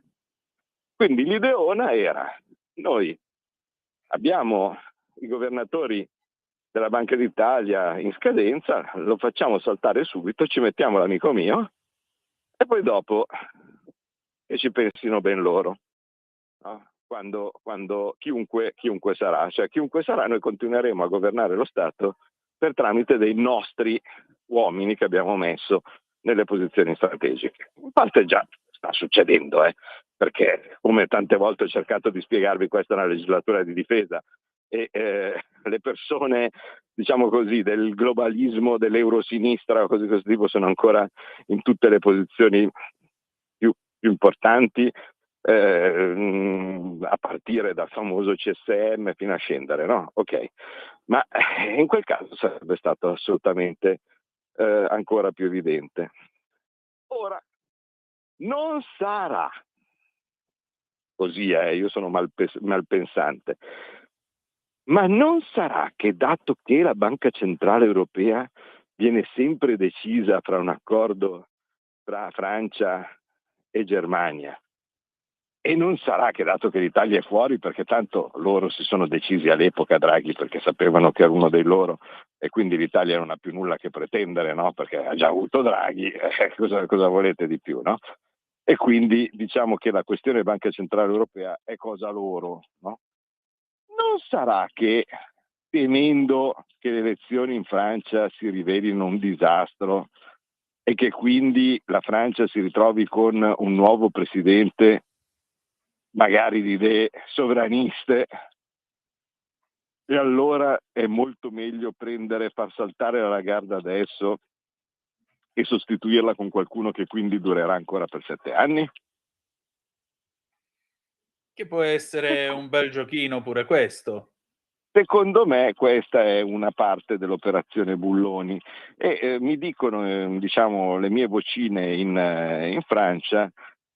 Quindi l'ideona era: noi abbiamo i governatori della Banca d'Italia in scadenza, lo facciamo saltare subito, ci mettiamo l'amico mio e poi dopo che ci pensino ben loro, no? Quando chiunque sarà, cioè chiunque sarà, noi continueremo a governare lo Stato per tramite dei nostri uomini che abbiamo messo nelle posizioni strategiche. In parte già sta succedendo, perché come tante volte ho cercato di spiegarvi, questa è una legislatura di difesa e le persone, diciamo così, del globalismo, dell'eurosinistra o così tipo sono ancora in tutte le posizioni più importanti, a partire dal famoso CSM fino a scendere, no? Ok, ma in quel caso sarebbe stato assolutamente ancora più evidente. Ora, non sarà così, io sono malpensante, ma non sarà che, dato che la Banca Centrale Europea viene sempre decisa fra un accordo tra Francia e Germania, E non sarà che, dato che l'Italia è fuori, perché tanto loro si sono decisi all'epoca, Draghi, perché sapevano che era uno dei loro e quindi l'Italia non ha più nulla che pretendere, no? Perché ha già avuto Draghi, cosa volete di più, no? E quindi diciamo che la questione Banca Centrale Europea è cosa loro, no? Non sarà che, temendo che le elezioni in Francia si rivelino un disastro e che quindi la Francia si ritrovi con un nuovo presidente magari di idee sovraniste, e allora è molto meglio far saltare la Lagarde adesso e sostituirla con qualcuno che quindi durerà ancora per 7 anni? Che può essere un bel giochino pure questo. Secondo me questa è una parte dell'operazione Bulloni e mi dicono diciamo le mie vocine in Francia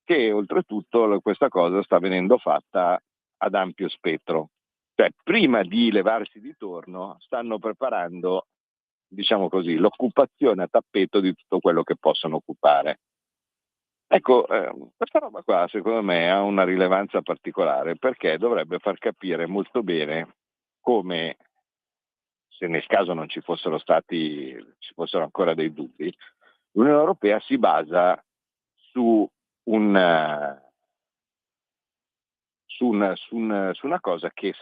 che oltretutto questa cosa sta venendo fatta ad ampio spettro, cioè prima di levarsi di torno stanno preparando, diciamo così, l'occupazione a tappeto di tutto quello che possono occupare. Ecco, questa roba qua secondo me ha una rilevanza particolare perché dovrebbe far capire molto bene come, se nel caso non ci fossero ancora dei dubbi, l'Unione Europea si basa su una cosa che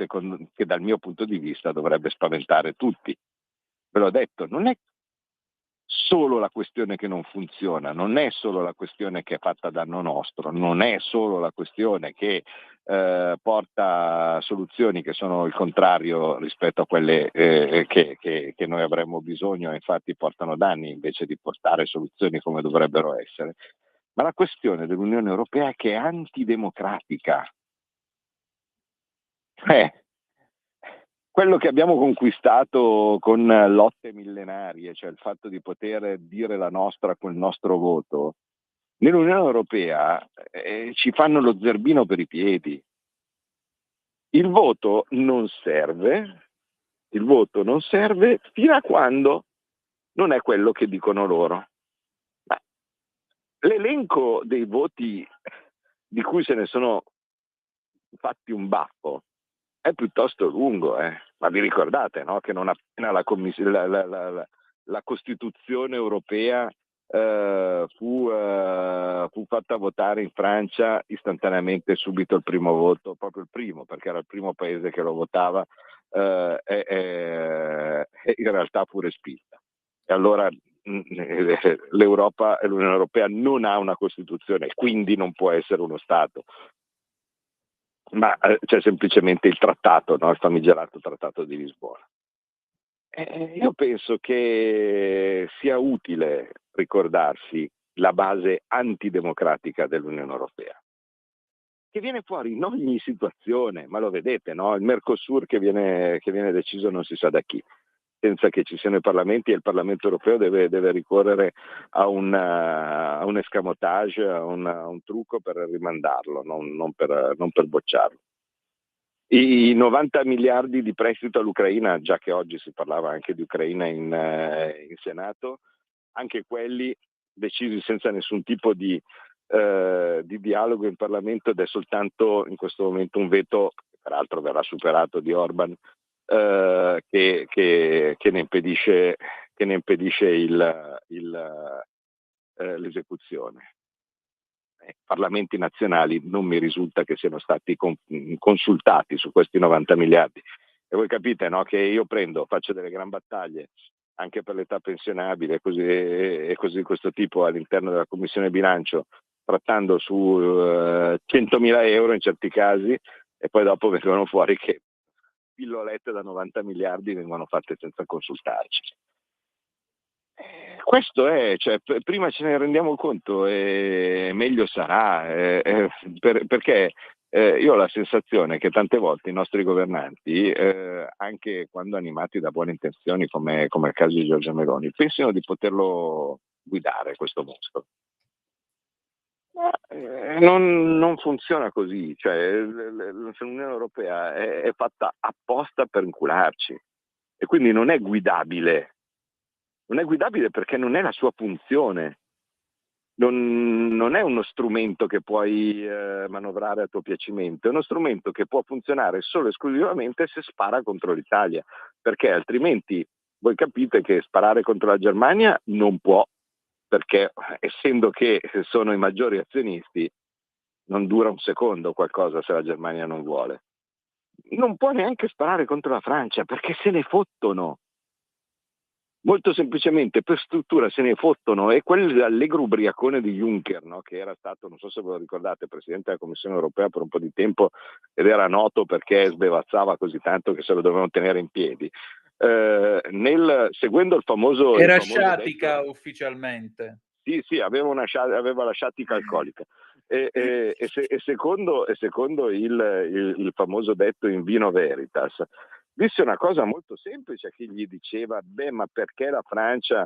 dal mio punto di vista dovrebbe spaventare tutti. Ve l'ho detto, non è solo la questione che non funziona, non è solo la questione che è fatta a danno nostro, non è solo la questione che porta soluzioni che sono il contrario rispetto a quelle che noi avremmo bisogno e infatti portano danni invece di portare soluzioni come dovrebbero essere. Ma la questione dell'Unione Europea è che è antidemocratica. Quello che abbiamo conquistato con lotte millenarie, cioè il fatto di poter dire la nostra col nostro voto, nell'Unione Europea ci fanno lo zerbino per i piedi. Il voto non serve fino a quando non è quello che dicono loro. Ma l'elenco dei voti di cui se ne sono fatti un baffo è piuttosto lungo, ma vi ricordate, no? Che non appena la Costituzione europea fu fatta votare in Francia, istantaneamente subito il primo voto, proprio il primo, perché era il primo paese che lo votava, in realtà fu respinta. E allora l'Europa e l'Unione Europea non ha una Costituzione, quindi non può essere uno Stato. Ma c'è semplicemente il trattato, no? Il famigerato Trattato di Lisbona. Io penso che sia utile ricordarsi la base antidemocratica dell'Unione Europea, che viene fuori in ogni situazione, ma lo vedete, no? Il Mercosur che viene deciso non si sa da chi, senza che ci siano i parlamenti, e il Parlamento europeo deve ricorrere a un escamotage, a un trucco per rimandarlo, non per bocciarlo. I 90 miliardi di prestito all'Ucraina, già che oggi si parlava anche di Ucraina in Senato, anche quelli decisi senza nessun tipo di dialogo in Parlamento, ed è soltanto in questo momento un veto, che peraltro verrà superato, di Orban, che ne impedisce l'esecuzione. Parlamenti nazionali non mi risulta che siano stati consultati su questi 90 miliardi. E voi capite, no, che io faccio delle gran battaglie anche per l'età pensionabile e così di questo tipo all'interno della Commissione Bilancio, trattando su 100.000 euro in certi casi, e poi dopo vengono fuori che pillolette da 90 miliardi vengono fatte senza consultarci. Questo è, cioè, prima ce ne rendiamo conto e meglio sarà, perché io ho la sensazione che tante volte i nostri governanti, anche quando animati da buone intenzioni come il caso di Giorgia Meloni, pensino di poterlo guidare questo mostro. Non funziona così, cioè l'Unione Europea è fatta apposta per incularci e quindi non è guidabile perché non è la sua funzione. non è uno strumento che puoi manovrare a tuo piacimento, è uno strumento che può funzionare solo e esclusivamente se spara contro l'Italia, perché altrimenti voi capite che sparare contro la Germania non può, perché essendo che sono i maggiori azionisti non dura un secondo qualcosa se la Germania non vuole. Non può neanche sparare contro la Francia perché se ne fottono. Molto semplicemente per struttura se ne fottono, e quell'allegro ubriacone di Juncker, no? Che era stato, non so se ve lo ricordate, presidente della Commissione europea per un po' di tempo ed era noto perché sbevazzava così tanto che se lo dovevano tenere in piedi. Seguendo il famoso... Era sciatica ufficialmente. Sì, aveva la sciatica alcolica. Secondo il famoso detto in vino veritas, disse una cosa molto semplice a chi gli diceva ma perché la Francia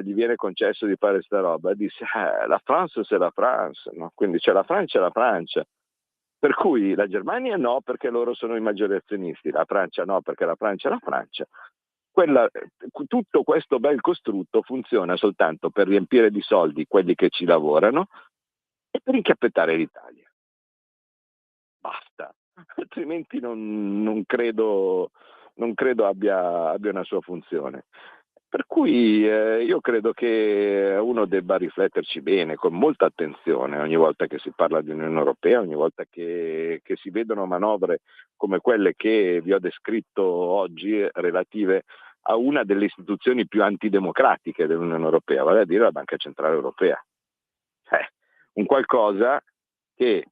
gli viene concesso di fare sta roba? Disse la France c'est la France, no? Quindi c'è la Francia e la Francia, per cui la Germania no perché loro sono i maggiori azionisti, la Francia no perché la Francia è la Francia. Tutto questo bel costrutto funziona soltanto per riempire di soldi quelli che ci lavorano e per incappettare l'Italia. Basta, altrimenti non credo abbia una sua funzione. Per cui io credo che uno debba rifletterci bene, con molta attenzione, ogni volta che si parla di Unione Europea, ogni volta che si vedono manovre come quelle che vi ho descritto oggi relative a una delle istituzioni più antidemocratiche dell'Unione Europea, vale a dire la Banca Centrale Europea. Un qualcosa che,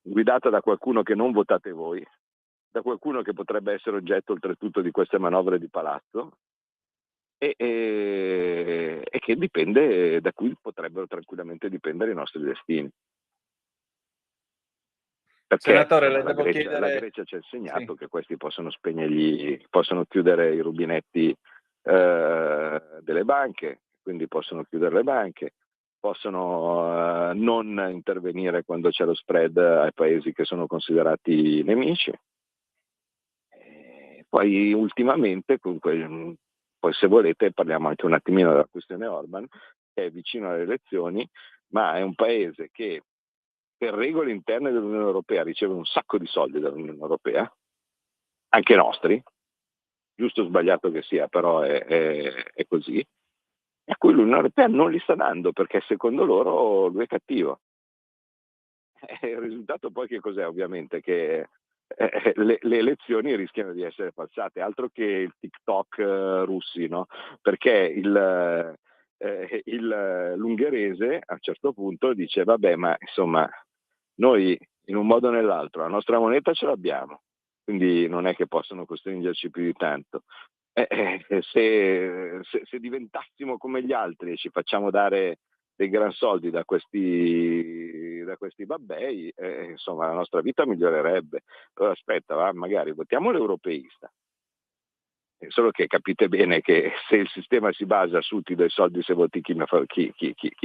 guidata da qualcuno che non votate voi, da qualcuno che potrebbe essere oggetto oltretutto di queste manovre di palazzo e che dipende, da cui potrebbero tranquillamente dipendere i nostri destini. Perché Senatore, insomma, la Grecia ci ha insegnato che questi possono chiudere i rubinetti delle banche, quindi possono chiudere le banche, possono non intervenire quando c'è lo spread ai paesi che sono considerati nemici. Poi ultimamente, poi se volete parliamo anche un attimino della questione Orban, che è vicino alle elezioni, ma è un paese che per regole interne dell'Unione Europea riceve un sacco di soldi dall'Unione Europea, anche nostri, giusto o sbagliato che sia, però è così, e a cui l'Unione Europea non li sta dando perché secondo loro lui è cattivo. Il risultato poi che cos'è? Ovviamente che le elezioni rischiano di essere falsate, altro che il TikTok russi, no? Perché l'ungherese a un certo punto dice vabbè, ma insomma noi in un modo o nell'altro la nostra moneta ce l'abbiamo, quindi non è che possono costringerci più di tanto. Se diventassimo come gli altri e ci facciamo dare dei gran soldi da questi babbei, insomma la nostra vita migliorerebbe. Allora aspetta, magari votiamo l'europeista. Solo che capite bene che se il sistema si basa su ti do i soldi se voti chi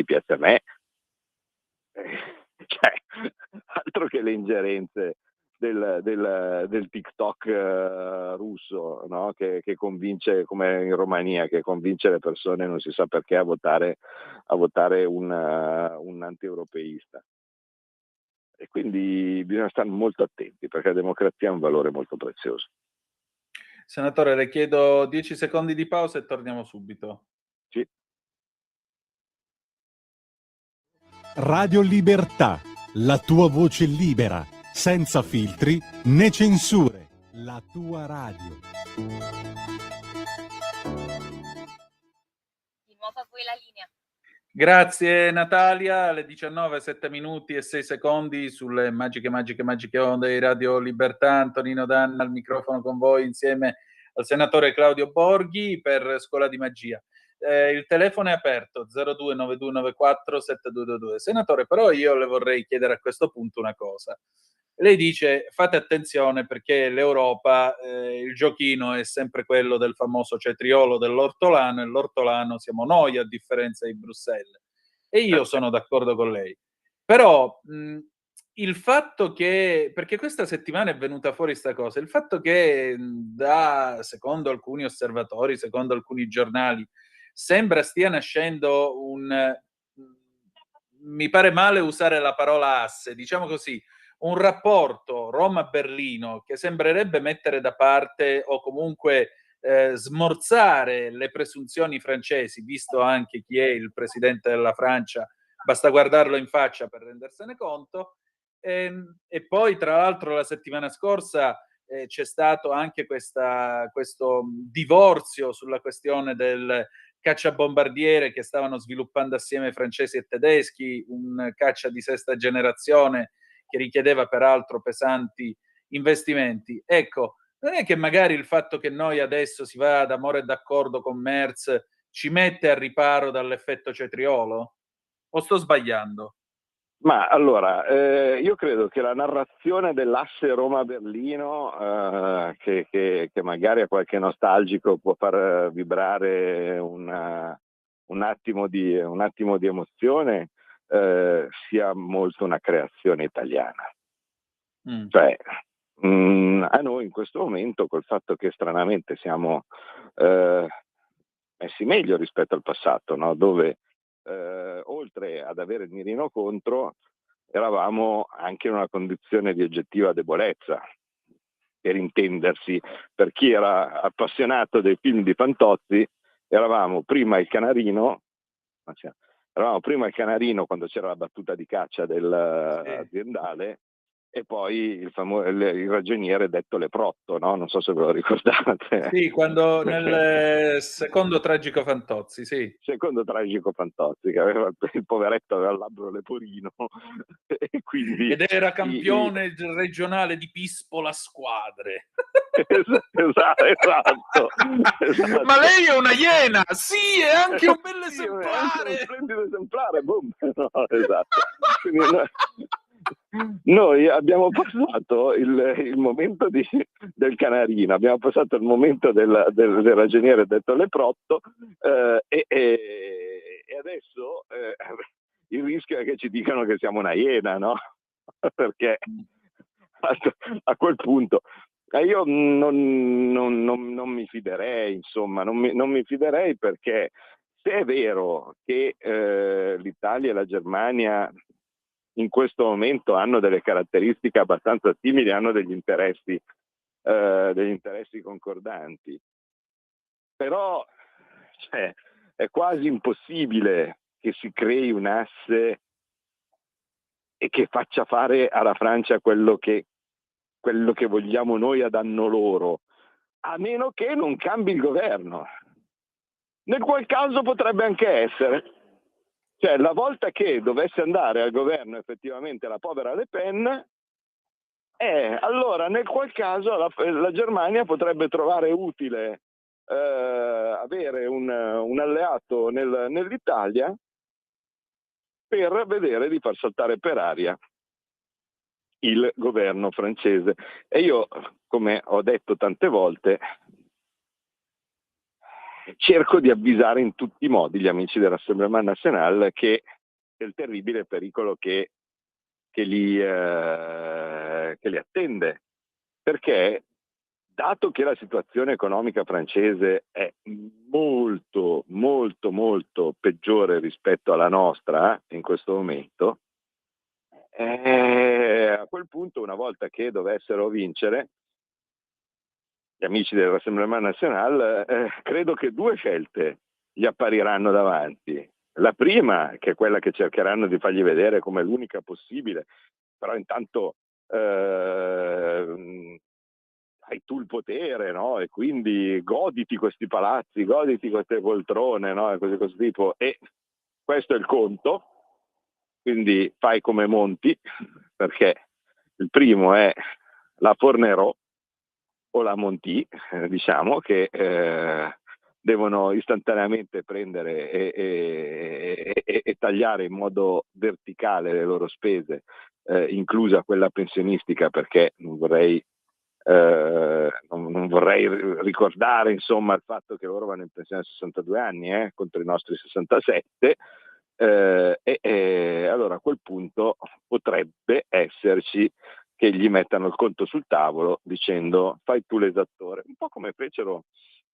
piace a me, cioè, altro che le ingerenze del TikTok russo, no? Che convince, come in Romania, che convince le persone non si sa perché a votare un anti-europeista. E quindi bisogna stare molto attenti perché la democrazia è un valore molto prezioso. Senatore, le chiedo 10 secondi di pausa e torniamo subito. Sì. Radio Libertà, la tua voce libera, senza filtri né censure, la tua radio. Di nuovo a voi la linea. Grazie Natalia, alle 19, 7 minuti e 6 secondi sulle magiche onde di Radio Libertà. Antonino Danna al microfono con voi insieme al senatore Claudio Borghi per Scuola di Magia. Il telefono è aperto 0292947222. Senatore, però io le vorrei chiedere a questo punto una cosa. Lei dice fate attenzione perché l'Europa, il giochino è sempre quello del famoso cetriolo dell'ortolano, e l'ortolano siamo noi a differenza di Bruxelles. E io sono d'accordo con lei. Però il fatto che, perché questa settimana è venuta fuori sta cosa, il fatto che secondo alcuni osservatori, secondo alcuni giornali, sembra stia nascendo mi pare male usare la parola asse, diciamo così, un rapporto Roma-Berlino che sembrerebbe mettere da parte o comunque smorzare le presunzioni francesi, visto anche chi è il presidente della Francia, basta guardarlo in faccia per rendersene conto. E poi, tra l'altro, la settimana scorsa c'è stato anche questo divorzio sulla questione del cacciabombardiere che stavano sviluppando assieme francesi e tedeschi, un caccia di sesta generazione che richiedeva peraltro pesanti investimenti. Ecco, non è che magari il fatto che noi adesso si va d'amore e d'accordo con Merz ci mette al riparo dall'effetto cetriolo? O sto sbagliando? Ma allora, io credo che la narrazione dell'asse Roma-Berlino, che magari a qualche nostalgico può far vibrare un attimo di emozione, sia molto una creazione italiana. Cioè, a noi in questo momento, col fatto che stranamente siamo messi meglio rispetto al passato, no? Dove oltre ad avere il mirino contro, eravamo anche in una condizione di oggettiva debolezza, per intendersi. Per chi era appassionato dei film di Fantozzi, eravamo prima il canarino quando c'era la battuta di caccia aziendale, e poi il ragioniere detto Leprotto, no? Non so se ve lo ricordate. Sì, quando nel secondo Tragico Fantozzi, sì. Secondo Tragico Fantozzi, che aveva il poveretto aveva il labbro leporino e quindi ed era campione regionale di Pispola Squadre. Esatto. Ma lei è una iena, sì, è anche un bel esemplare. Anche un splendido esemplare, boom. No, esatto. Quindi, noi abbiamo passato il momento del canarino, abbiamo passato il momento del ragioniere detto Leprotto, e adesso il rischio è che ci dicano che siamo una iena, no? Perché a quel punto io non mi fiderei, insomma, non mi fiderei, perché se è vero che l'Italia e la Germania in questo momento hanno delle caratteristiche abbastanza simili, hanno degli interessi concordanti, però è quasi impossibile che si crei un asse e che faccia fare alla Francia quello che vogliamo noi a danno loro, a meno che non cambi il governo, nel qual caso potrebbe anche essere. Cioè, la volta che dovesse andare al governo effettivamente la povera Le Pen, allora nel qual caso la Germania potrebbe trovare utile avere un alleato nell'Italia per vedere di far saltare per aria il governo francese. E io, come ho detto tante volte, cerco di avvisare in tutti i modi gli amici del Rassemblement National che del terribile pericolo che li attende, perché dato che la situazione economica francese è molto molto molto peggiore rispetto alla nostra in questo momento, a quel punto, una volta che dovessero vincere gli amici del Rassemblement National, credo che due scelte gli appariranno davanti. La prima, che è quella che cercheranno di fargli vedere come l'unica possibile, però intanto hai tu il potere, no? E quindi goditi questi palazzi, goditi queste poltrone, no? E cose così tipo. E questo è il conto, quindi fai come Monti, perché il primo è la Fornerò o la Monti, diciamo, che devono istantaneamente prendere e tagliare in modo verticale le loro spese, inclusa quella pensionistica, perché non vorrei ricordare, insomma, il fatto che loro vanno in pensione a 62 anni contro i nostri 67, allora a quel punto potrebbe esserci che gli mettano il conto sul tavolo dicendo fai tu l'esattore, un po' come fecero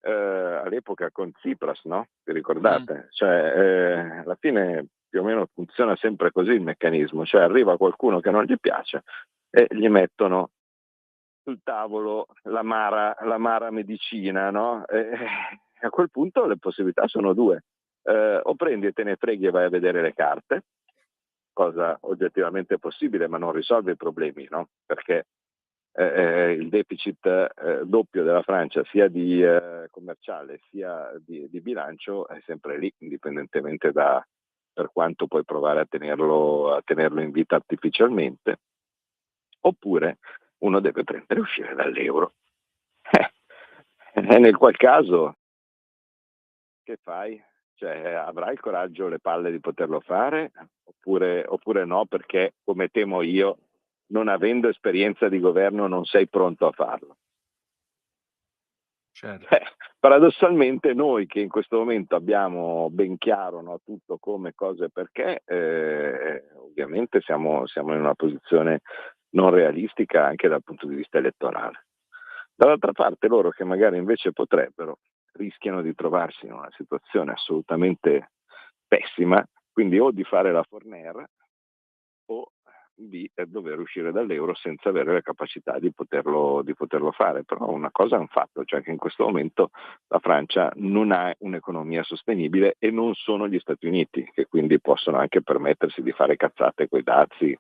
all'epoca con Tsipras, no? Vi ricordate? Cioè, alla fine più o meno funziona sempre così il meccanismo, cioè arriva qualcuno che non gli piace e gli mettono sul tavolo l'amara medicina, no? E a quel punto le possibilità sono due. O prendi e te ne freghi e vai a vedere le carte, cosa oggettivamente possibile, ma non risolve i problemi, no? Perché il deficit doppio della Francia, sia di commerciale sia di bilancio, è sempre lì, indipendentemente per quanto puoi provare a tenerlo in vita artificialmente. Oppure uno deve prendere e uscire dall'euro. E nel qual caso, che fai? Cioè, avrai il coraggio, le palle di poterlo fare, oppure no, perché, come temo io, non avendo esperienza di governo non sei pronto a farlo. Certo. Paradossalmente noi che in questo momento abbiamo ben chiaro, no, tutto come, cose, perché, ovviamente siamo in una posizione non realistica anche dal punto di vista elettorale. Dall'altra parte loro che magari invece potrebbero, rischiano di trovarsi in una situazione assolutamente pessima, quindi o di fare la Forner o di dover uscire dall'euro senza avere la capacità di poterlo fare. Però una cosa è un fatto, cioè che in questo momento la Francia non ha un'economia sostenibile e non sono gli Stati Uniti, che quindi possono anche permettersi di fare cazzate coi dazi,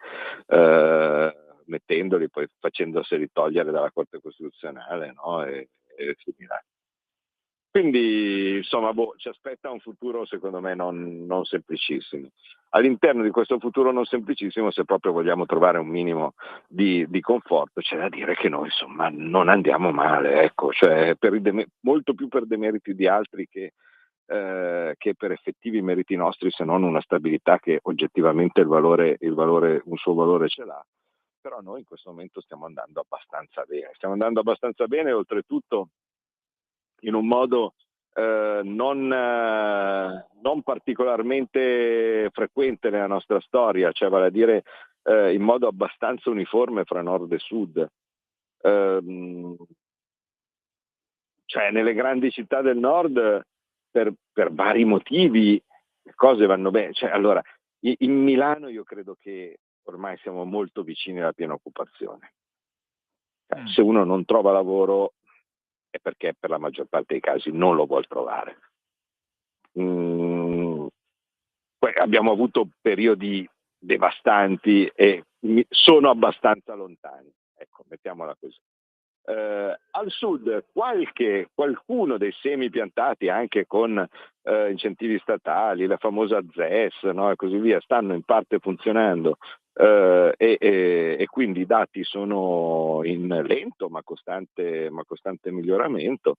mettendoli, poi facendoseli togliere dalla Corte Costituzionale, no? e similari. Quindi insomma ci aspetta un futuro secondo me non semplicissimo. All'interno di questo futuro non semplicissimo, se proprio vogliamo trovare un minimo di conforto, c'è da dire che noi insomma non andiamo male, ecco, cioè molto più per demeriti di altri che per effettivi meriti nostri, se non una stabilità che oggettivamente un suo valore ce l'ha. Però noi in questo momento stiamo andando abbastanza bene, oltretutto in un modo non particolarmente frequente nella nostra storia, cioè vale a dire in modo abbastanza uniforme fra nord e sud. Cioè nelle grandi città del nord per vari motivi le cose vanno bene. Cioè, allora, in Milano io credo che ormai siamo molto vicini alla piena occupazione. Se uno non trova lavoro è perché per la maggior parte dei casi non lo vuol trovare. Poi abbiamo avuto periodi devastanti e sono abbastanza lontani, ecco, mettiamola così. Al sud qualcuno dei semi piantati anche con incentivi statali, la famosa ZES, no, e così via, stanno in parte funzionando, e quindi i dati sono in lento ma costante miglioramento.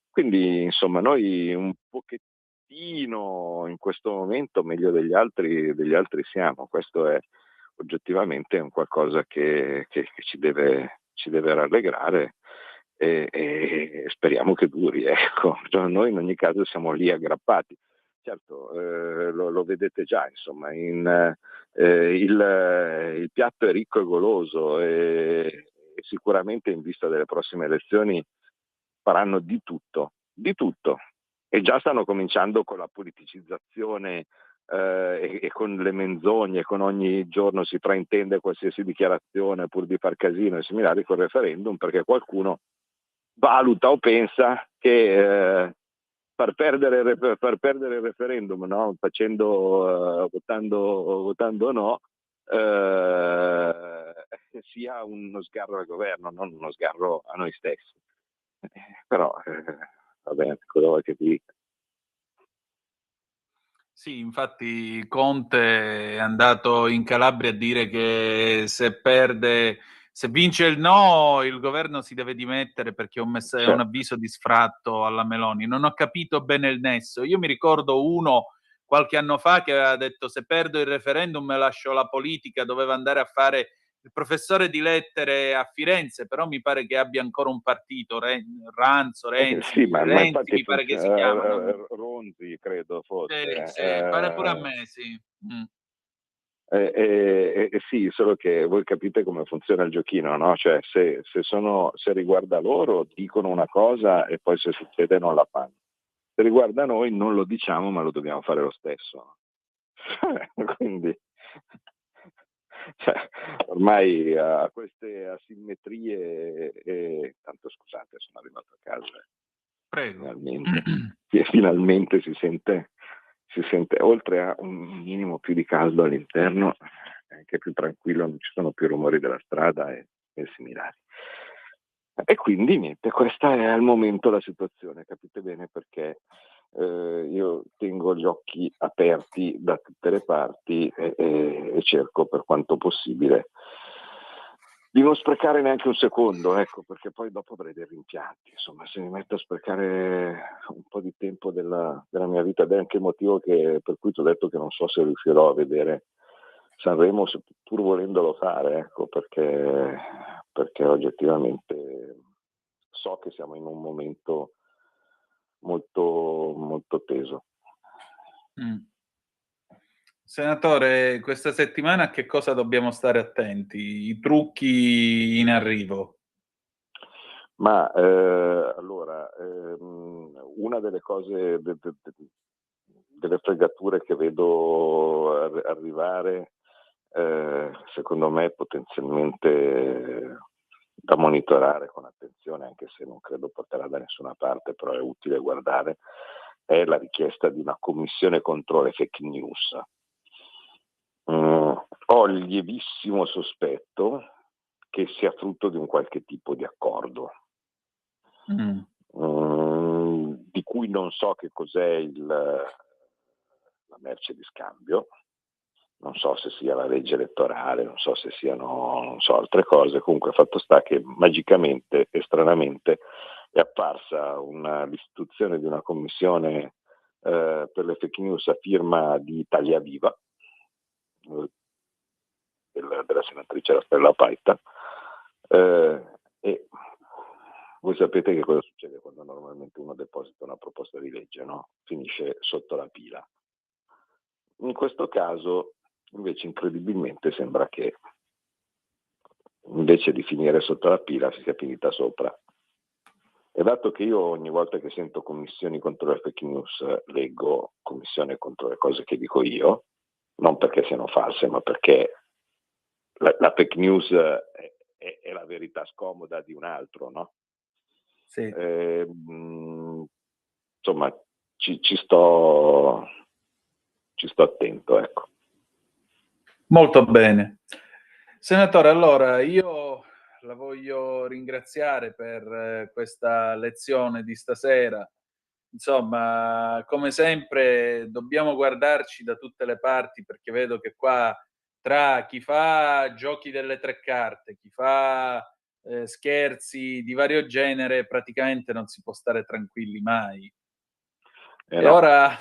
Quindi insomma noi un pochettino in questo momento meglio degli altri siamo. Questo è oggettivamente un qualcosa che ci deve rallegrare e speriamo che duri, ecco. Cioè, noi in ogni caso siamo lì aggrappati. Certo, lo vedete già, insomma, il piatto è ricco e goloso e sicuramente in vista delle prossime elezioni faranno di tutto, e già stanno cominciando con la politicizzazione e con le menzogne, con ogni giorno si fraintende qualsiasi dichiarazione pur di far casino e similari col referendum, perché qualcuno valuta o pensa che far perdere il referendum, no? Votando no, sia uno sgarro al governo, non uno sgarro a noi stessi. Però va bene, cosa vuoi che ti dica? Sì, infatti Conte è andato in Calabria a dire che se vince il no, il governo si deve dimettere perché è un avviso di sfratto alla Meloni. Non ho capito bene il nesso. Io mi ricordo uno qualche anno fa che aveva detto: se perdo il referendum lascio la politica, doveva andare a fare il professore di lettere a Firenze, però mi pare che abbia ancora un partito, Renzi, sì, ma Renzi infatti mi pare che si chiama. Ronzi, credo fosse. Sì, pare pure a me, sì. Sì, solo che voi capite come funziona il giochino, no? Cioè se riguarda loro dicono una cosa e poi se succede non la fanno. Se riguarda noi non lo diciamo ma lo dobbiamo fare lo stesso. Quindi cioè, ormai a queste asimmetrie, tanto scusate, sono arrivato a casa. Prego. Finalmente si sente, oltre a un minimo più di caldo all'interno, è anche più tranquillo, non ci sono più rumori della strada e similari. E quindi niente, questa è al momento la situazione, capite bene perché io tengo gli occhi aperti da tutte le parti e cerco per quanto possibile di non sprecare neanche un secondo, ecco, perché poi dopo avrei dei rimpianti. Insomma, se mi metto a sprecare un po' di tempo della mia vita, ed è anche il motivo per cui ti ho detto che non so se riuscirò a vedere Sanremo, pur volendolo fare, ecco, perché oggettivamente so che siamo in un momento molto, molto teso. Senatore, questa settimana a che cosa dobbiamo stare attenti? I trucchi in arrivo? Ma allora, una delle cose, delle fregature che vedo arrivare, secondo me potenzialmente da monitorare con attenzione, anche se non credo porterà da nessuna parte, però è utile guardare, è la richiesta di una commissione contro le fake news. Ho il lievissimo sospetto che sia frutto di un qualche tipo di accordo, di cui non so che cos'è la merce di scambio, non so se sia la legge elettorale, non so se siano altre cose. Comunque fatto sta che magicamente e stranamente è apparsa l'istituzione di una commissione per le fake news a firma di Italia Viva, della senatrice Raffaella Paita, e voi sapete che cosa succede quando normalmente uno deposita una proposta di legge, no? Finisce sotto la pila. In questo caso invece incredibilmente sembra che invece di finire sotto la pila si sia finita sopra. E dato che io ogni volta che sento commissioni contro le fake news leggo commissione contro le cose che dico io, non perché siano false ma perché la fake news è la verità scomoda di un altro, no? Sì. Insomma ci sto attento, ecco. Molto bene. Senatore, allora io la voglio ringraziare per questa lezione di stasera. Insomma, come sempre dobbiamo guardarci da tutte le parti perché vedo che qua tra chi fa giochi delle tre carte, chi fa scherzi di vario genere, praticamente non si può stare tranquilli mai. E no. ora...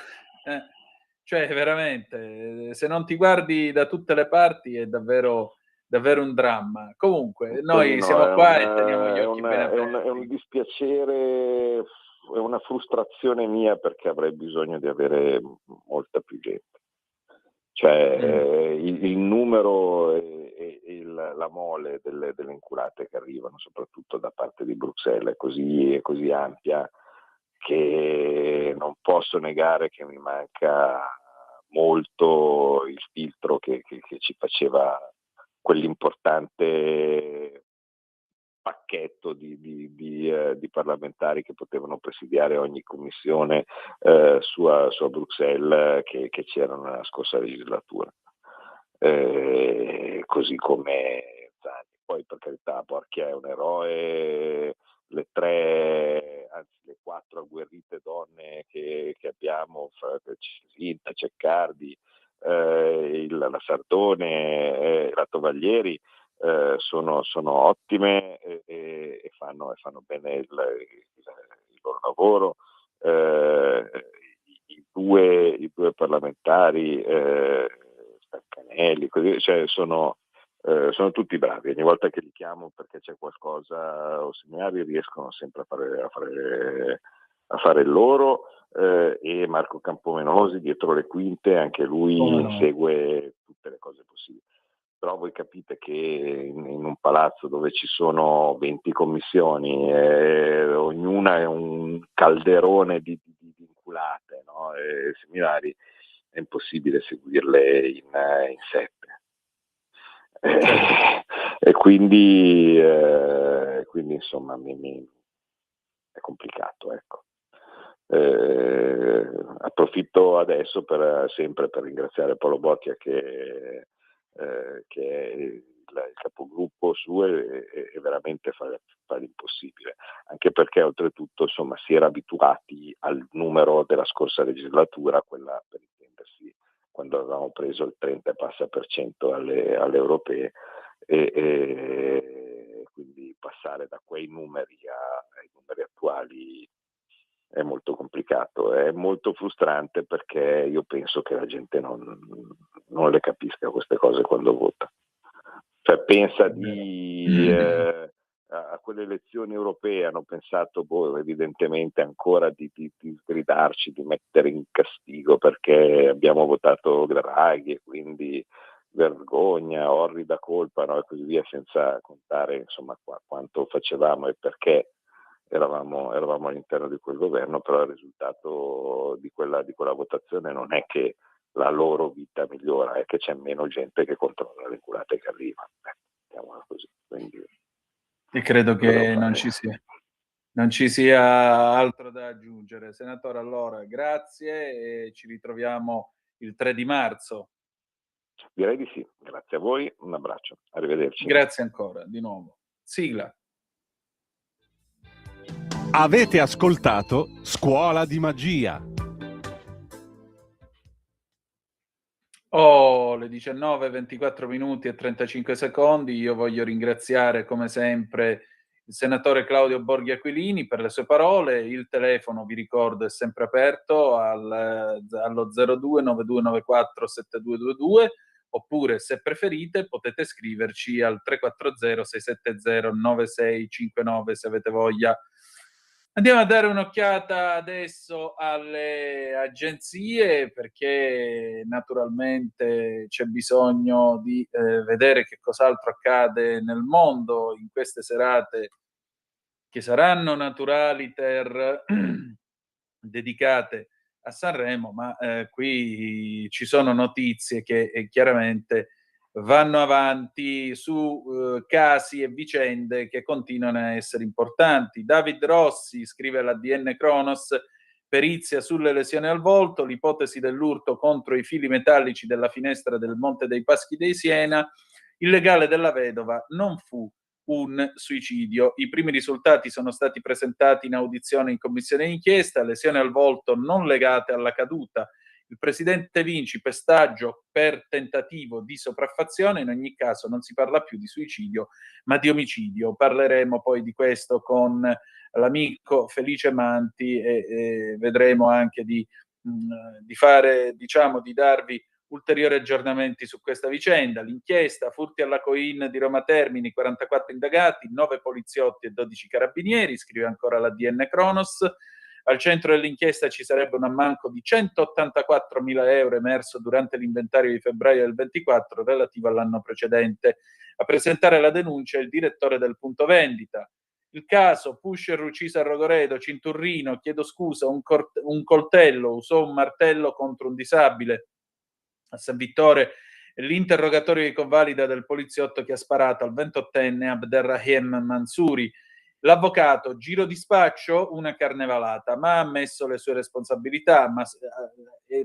cioè veramente, se non ti guardi da tutte le parti è davvero un dramma. Comunque, noi siamo qua e teniamo gli occhi bene aperti. È un dispiacere, è una frustrazione mia perché avrei bisogno di avere molta più gente. Cioè il numero e la mole delle inculate che arrivano, soprattutto da parte di Bruxelles, è così ampia che non posso negare che mi manca molto il filtro che ci faceva quell'importante pacchetto di parlamentari che potevano presidiare ogni commissione su a Bruxelles che c'erano nella scorsa legislatura. Così come Zani. Poi per carità Borchia è un eroe, le 4 agguerrite donne che abbiamo, Cinta, Ceccardi, la Sardone, la Tovaglieri, sono ottime e fanno bene il loro lavoro. I due parlamentari, Stancanelli, così, cioè sono tutti bravi. Ogni volta che li chiamo perché c'è qualcosa o similari riescono sempre a fare loro, e Marco Campomenosi dietro le quinte, anche lui segue tutte le cose possibili. Però voi capite che in un palazzo dove ci sono 20 commissioni, ognuna è un calderone di inculate, no? E similari, è impossibile seguirle in 7. E quindi insomma è complicato, ecco. Approfitto adesso sempre per ringraziare Paolo Bocchia che è il capogruppo suo e veramente fa l'impossibile, anche perché oltretutto insomma si era abituati al numero della scorsa legislatura, quella per intendersi quando avevamo preso il 30% alle europee, e quindi passare da quei numeri ai numeri attuali è molto complicato, è molto frustrante, perché io penso che la gente non le capisca queste cose quando vota. Cioè pensa a quelle elezioni europee, hanno pensato evidentemente ancora di sgridarci, di mettere in castigo perché abbiamo votato Draghi e quindi vergogna, orrida colpa, no? E così via, senza contare insomma quanto facevamo e perché eravamo all'interno di quel governo. Però il risultato di quella votazione non è che la loro vita migliora, è che c'è meno gente che controlla le culate che arrivano. Mettiamola così. Quindi, e credo che non ci sia altro da aggiungere. Senatore, allora, grazie e ci ritroviamo il 3 di marzo. Direi di sì. Grazie a voi, un abbraccio, arrivederci. Grazie ancora, di nuovo. Sigla. Avete ascoltato Scuola di Magia. Le 19:24 minuti e 35 secondi. Io voglio ringraziare come sempre il senatore Claudio Borghi Aquilini per le sue parole. Il telefono, vi ricordo, è sempre aperto allo 02 9294 7222, oppure se preferite potete scriverci al 340 670 9659 se avete voglia. Andiamo a dare un'occhiata adesso alle agenzie, perché naturalmente c'è bisogno di vedere che cos'altro accade nel mondo in queste serate che saranno naturaliter dedicate a Sanremo, ma qui ci sono notizie che chiaramente vanno avanti su casi e vicende che continuano a essere importanti. David Rossi scrive all'ADN Cronos: perizia sulle lesioni al volto, l'ipotesi dell'urto contro i fili metallici della finestra del Monte dei Paschi dei Siena, il legale della vedova non fu un suicidio. I primi risultati sono stati presentati in audizione in commissione d'inchiesta, lesioni al volto non legate alla caduta. Il presidente Vinci, pestaggio per tentativo di sopraffazione. In ogni caso non si parla più di suicidio, ma di omicidio. Parleremo poi di questo con l'amico Felice Manti e vedremo anche di fare, diciamo, di darvi ulteriori aggiornamenti su questa vicenda. L'inchiesta, furti alla Coin di Roma Termini, 44 indagati, 9 poliziotti e 12 carabinieri, scrive ancora l'ADN Cronos. Al centro dell'inchiesta ci sarebbe un ammanco di 184.000 euro emerso durante l'inventario di febbraio del 24 relativo all'anno precedente. A presentare la denuncia è il direttore del punto vendita. Il caso, pusher ucciso a Rogoredo, Cinturrino, chiedo scusa, un coltello, usò un martello contro un disabile. A San Vittore l'interrogatorio di convalida del poliziotto che ha sparato al 28enne Abderrahim Mansouri. L'avvocato, giro di spaccio, una carnevalata, ma ha ammesso le sue responsabilità,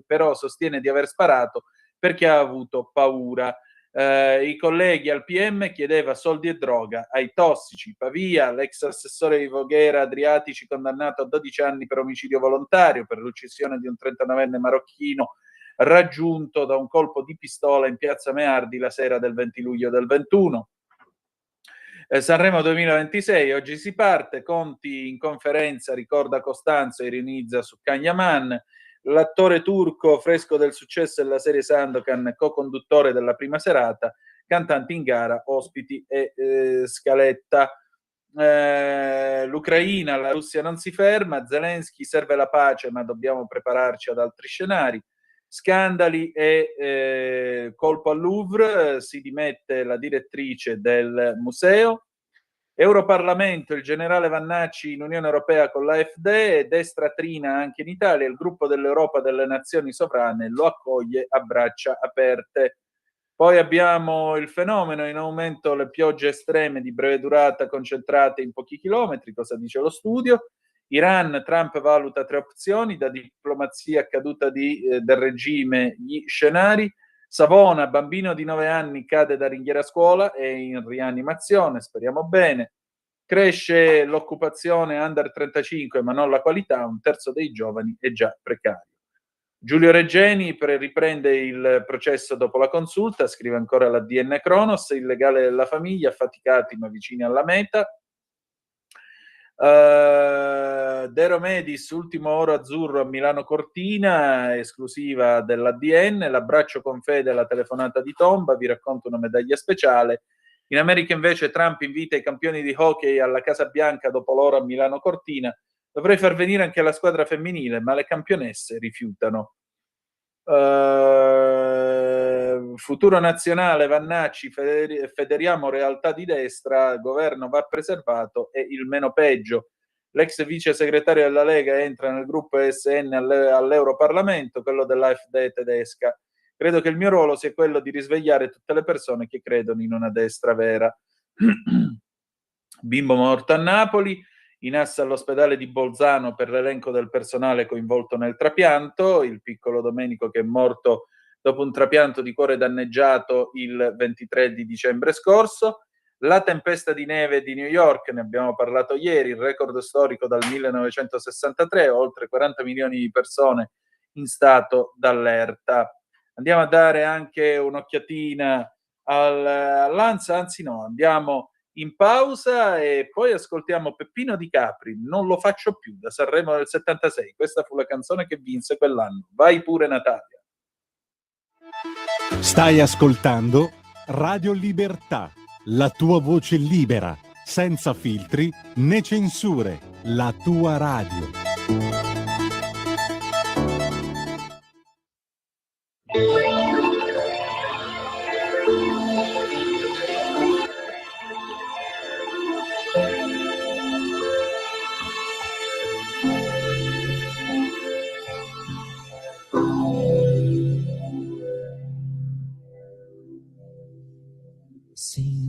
però sostiene di aver sparato perché ha avuto paura. I colleghi al PM chiedeva soldi e droga ai tossici. Pavia, l'ex assessore di Voghera Adriatici condannato a 12 anni per omicidio volontario per l'uccisione di un 39enne marocchino raggiunto da un colpo di pistola in piazza Meardi la sera del 20 luglio del 21. Sanremo 2026, oggi si parte. Conti in conferenza ricorda Costanzo e ironizza su Kanyaman. L'attore turco, fresco del successo della serie Sandokan, co-conduttore della prima serata, cantanti in gara, ospiti e scaletta. l'Ucraina, la Russia non si ferma, Zelensky serve la pace ma dobbiamo prepararci ad altri scenari, scandali e colpo al Louvre, si dimette la direttrice del museo, Europarlamento, il generale Vannacci in Unione Europea con l'AfD, destra trina anche in Italia, il gruppo dell'Europa delle nazioni sovrane lo accoglie a braccia aperte. Poi abbiamo il fenomeno in aumento, le piogge estreme di breve durata concentrate in pochi chilometri, cosa dice lo studio? Iran, Trump valuta 3 opzioni, da diplomazia caduta del regime, gli scenari. Savona, bambino di 9 anni cade da ringhiera a scuola, è in rianimazione, speriamo bene. Cresce l'occupazione under 35 ma non la qualità, un terzo dei giovani è già precario. Giulio Regeni riprende il processo dopo la consulta, scrive ancora la DN Cronos, il legale della famiglia, affaticati ma vicini alla meta. De Romedis, ultimo oro azzurro a Milano Cortina, esclusiva dell'ADN, l'abbraccio con Fede alla telefonata di tomba, vi racconto una medaglia speciale. In America invece Trump invita i campioni di hockey alla Casa Bianca dopo l'oro a Milano Cortina, dovrei far venire anche la squadra femminile, ma le campionesse rifiutano. Futuro nazionale, Vannacci, federiamo realtà di destra, governo va preservato e il meno peggio. L'ex vice segretario della Lega entra nel gruppo SN all'Europarlamento, quello dell'AfD tedesca. Credo che il mio ruolo sia quello di risvegliare tutte le persone che credono in una destra vera. Bimbo morto a Napoli, in assa all'ospedale di Bolzano per l'elenco del personale coinvolto nel trapianto, il piccolo Domenico che è morto dopo un trapianto di cuore danneggiato il 23 di dicembre scorso. La tempesta di neve di New York, ne abbiamo parlato ieri, il record storico dal 1963, oltre 40 milioni di persone in stato d'allerta. Andiamo a dare anche un'occhiatina all'Ansa, anzi no, andiamo in pausa e poi ascoltiamo Peppino Di Capri, Non lo faccio più, da Sanremo del 76. Questa fu la canzone che vinse quell'anno. Vai pure Natalia. Stai ascoltando Radio Libertà, la tua voce libera, senza filtri né censure, la tua radio.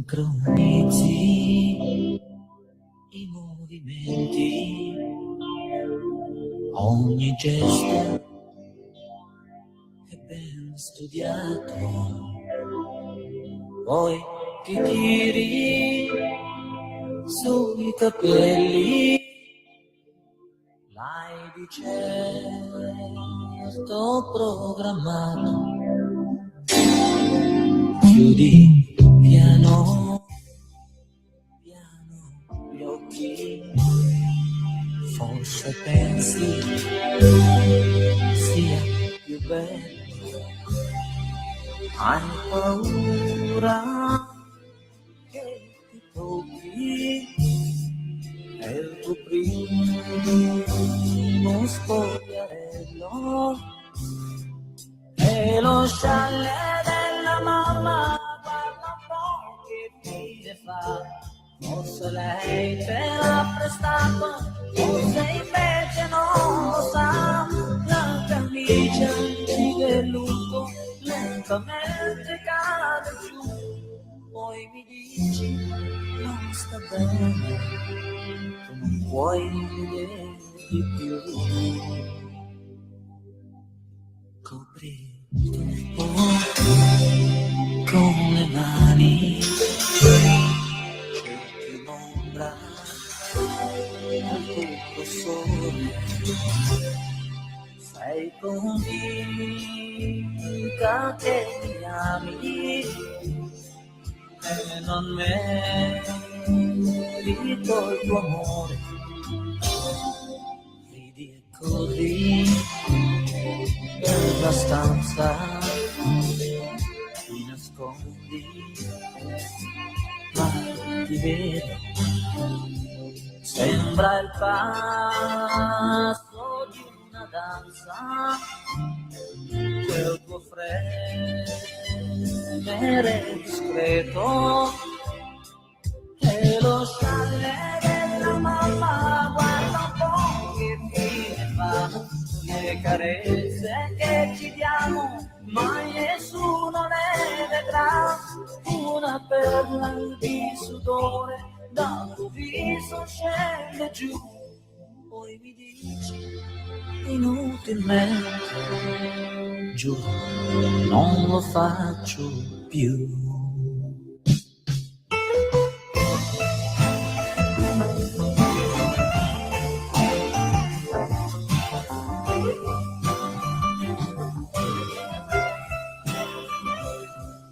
Sincronizzi i movimenti, ogni gesto è ben studiato, poi ti tiri sui capelli, l'hai di certo programmato, chiudi piano gli occhi, forse pensi sia più bello, hai paura che ti tocchi, è il tuo primo spogliarello, e lo scialle della mamma forse lei te l'ha prestato, forse invece non lo sa, la camicia di velluto lentamente cade giù, poi mi dici non sta bene, tu non puoi vedere di più, copri un po' con le mani, cerchi un'ombra al tuo sole, sei convinta che mi ami e non merito il tuo amore, ridi e corri per la stanza, ti nascondi, ma ti vedo passo di una danza, quel tuo fremere discreto e lo scialle della mamma, guarda un po' che fine fa, le carezze che ci diamo mai nessuno ne vedrà, una perla di sudore dal tuo viso scende giù, poi mi dici inutilmente, giuro non lo faccio più.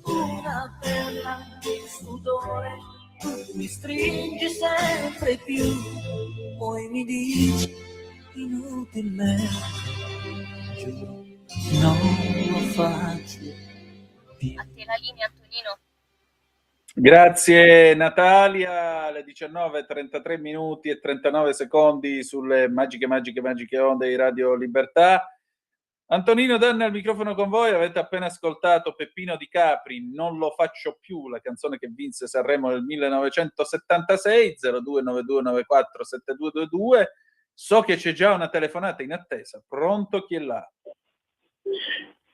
Una perla di sudore, tu mi stringi sempre più, poi mi dici inutilmente, giuro non lo faccio più. A te la linea, Antonino. Grazie Natalia, alle 19:33 minuti e 39 secondi sulle magiche onde di Radio Libertà. Antonino Danna al microfono con voi. Avete appena ascoltato Peppino Di Capri, Non lo faccio più, la canzone che vinse Sanremo nel 1976. 0292947222. So che c'è già una telefonata in attesa. Pronto, chi è là?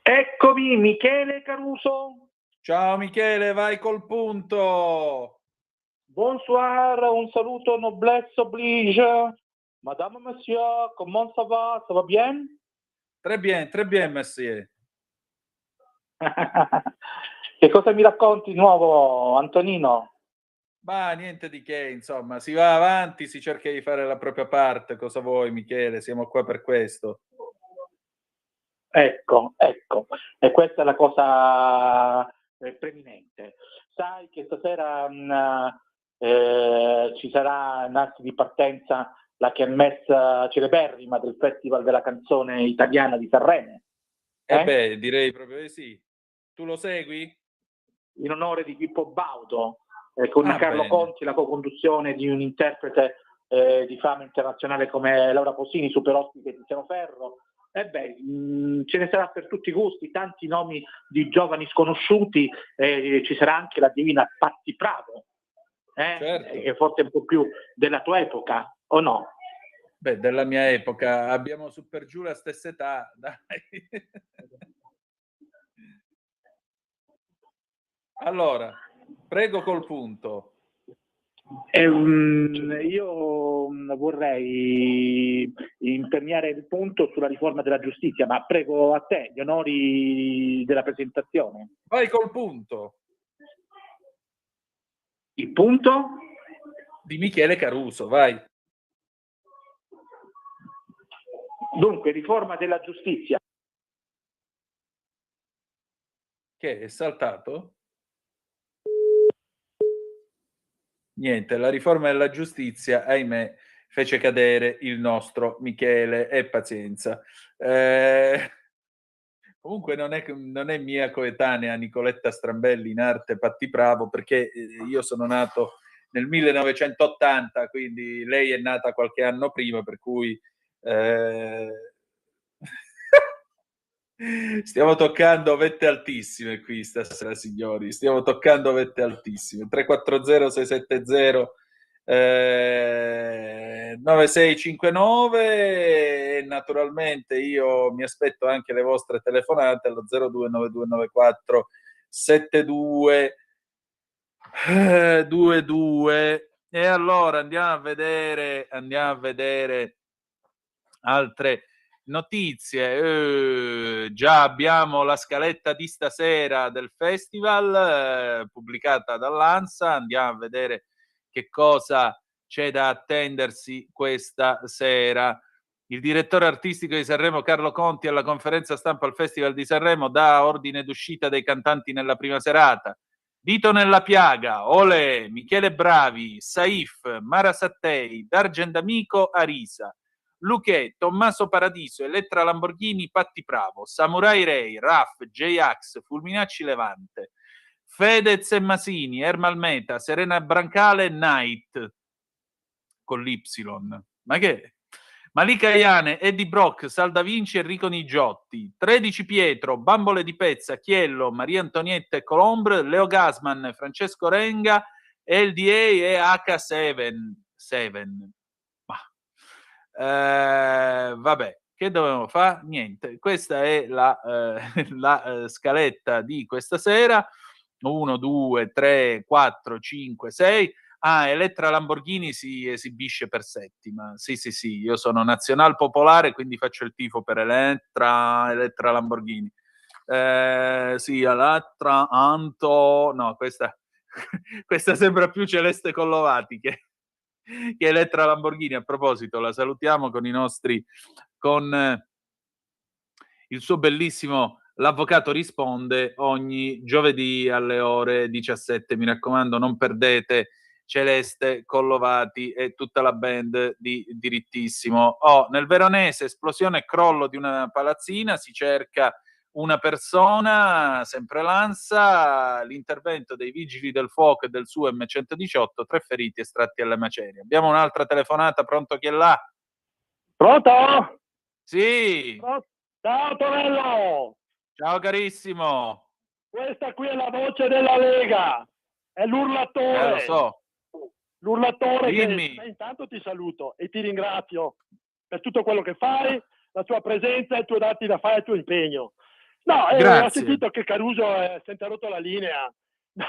Eccomi, Michele Caruso. Ciao Michele, vai col punto. Bonsoir, un saluto, noblesse oblige. Madame, monsieur, comment ça va? Ça va bien? Très bien, monsieur. Che cosa mi racconti di nuovo, Antonino? Ma niente di che, insomma, si va avanti, si cerca di fare la propria parte. Cosa vuoi, Michele? Siamo qua per questo. Ecco, e questa è la cosa preminente. Sai che stasera ci sarà in atto di partenza la kermesse celeberrima del Festival della Canzone Italiana di Sanremo. Beh, direi proprio di sì. Tu lo segui? In onore di Pippo Baudo, con Carlo bene. Conti, la co-conduzione di un interprete di fama internazionale come Laura Pausini, super ospite di Tiziano Ferro. Ce ne sarà per tutti i gusti, tanti nomi di giovani sconosciuti, ci sarà anche la divina Patti Pravo, Certo. che forse è un po' più della tua epoca, o no? Beh, della mia epoca, abbiamo su per giù la stessa età, dai. Allora, prego col punto. Io vorrei imperniare il punto sulla riforma della giustizia, ma prego a te gli onori della presentazione. Vai col punto. Il punto? Di Michele Caruso, vai. Dunque, riforma della giustizia. Che è saltato? Niente, la riforma della giustizia, ahimè, fece cadere il nostro Michele, e pazienza. Comunque non è mia coetanea Nicoletta Strambelli in arte Patti Pravo, perché io sono nato nel 1980, quindi lei è nata qualche anno prima, per cui stiamo toccando vette altissime qui stasera, signori. Stiamo toccando vette altissime. 340-670-9659 e naturalmente io mi aspetto anche le vostre telefonate allo 0292947222. E allora andiamo a vedere altre notizie. Già abbiamo la scaletta di stasera del festival pubblicata dall'ANSA. Andiamo a vedere che cosa c'è da attendersi questa sera. Il direttore artistico di Sanremo Carlo Conti alla conferenza stampa al Festival di Sanremo dà ordine d'uscita dei cantanti nella prima serata. Dito nella piaga, Olè, Michele Bravi, Saif, Mara Sattei, Dargen D'Amico, Arisa, Luché, Tommaso Paradiso, Elettra Lamborghini, Patti Pravo, Samurai Rey, Raf, J-Ax, Fulminacci Levante, Fedez e Masini, Ermal Meta, Serena Brancale, Night con l'Y. Ma che? Malika Iane, Eddie Brock, Salda Vinci, Enrico Nigiotti, 13 Pietro, Bambole di Pezza, Chiello, Maria Antonietta e Colombre, Leo Gasman, Francesco Renga, LDA e H7. Vabbè, che dovevamo fare? Niente, questa è la scaletta di questa sera. 1, 2, 3, 4, 5, 6. Elettra Lamborghini si esibische per settima. Sì, io sono nazional popolare, quindi faccio il tifo per Elettra Lamborghini. Sì, Elettra Anto... No, questa sembra più Celeste Collovati che Elettra Lamborghini. A proposito, la salutiamo con con il suo bellissimo L'Avvocato risponde ogni giovedì alle ore 17. Mi raccomando, non perdete Celeste Collovati e tutta la band di Dirittissimo. Nel Veronese, esplosione e crollo di una palazzina, si cerca una persona, sempre l'ANSA, l'intervento dei vigili del fuoco e del suo M118, 3 feriti estratti alle macerie. Abbiamo un'altra telefonata, pronto, chi è là? Pronto? Sì. Ciao Tonello! Ciao carissimo! Questa qui è la voce della Lega, è l'urlatore. Lo so. L'urlatore. Dimmi. Intanto ti saluto e ti ringrazio per tutto quello che fai, la tua presenza, i tuoi dati da fare, il tuo impegno. No, ho sentito che Caruso si è interrotto la linea. No,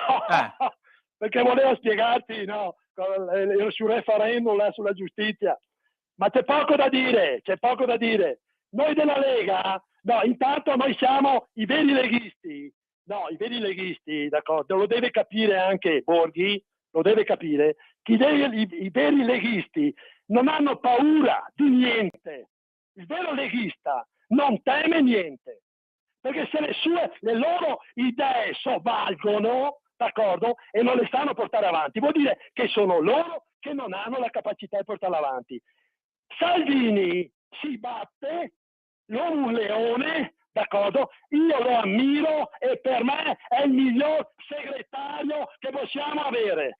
perché voleva spiegarti, no, sul referendum sulla giustizia. Ma c'è poco da dire. Noi della Lega, no, intanto noi siamo i veri leghisti. No, i veri leghisti, d'accordo, lo deve capire anche Borghi, lo deve capire, i veri leghisti non hanno paura di niente. Il vero leghista non teme niente, perché se le loro idee sovvalgono, d'accordo, e non le sanno portare avanti, vuol dire che sono loro che non hanno la capacità di portarla avanti. Salvini si batte, un leone, d'accordo? Io lo ammiro e per me è il miglior segretario che possiamo avere,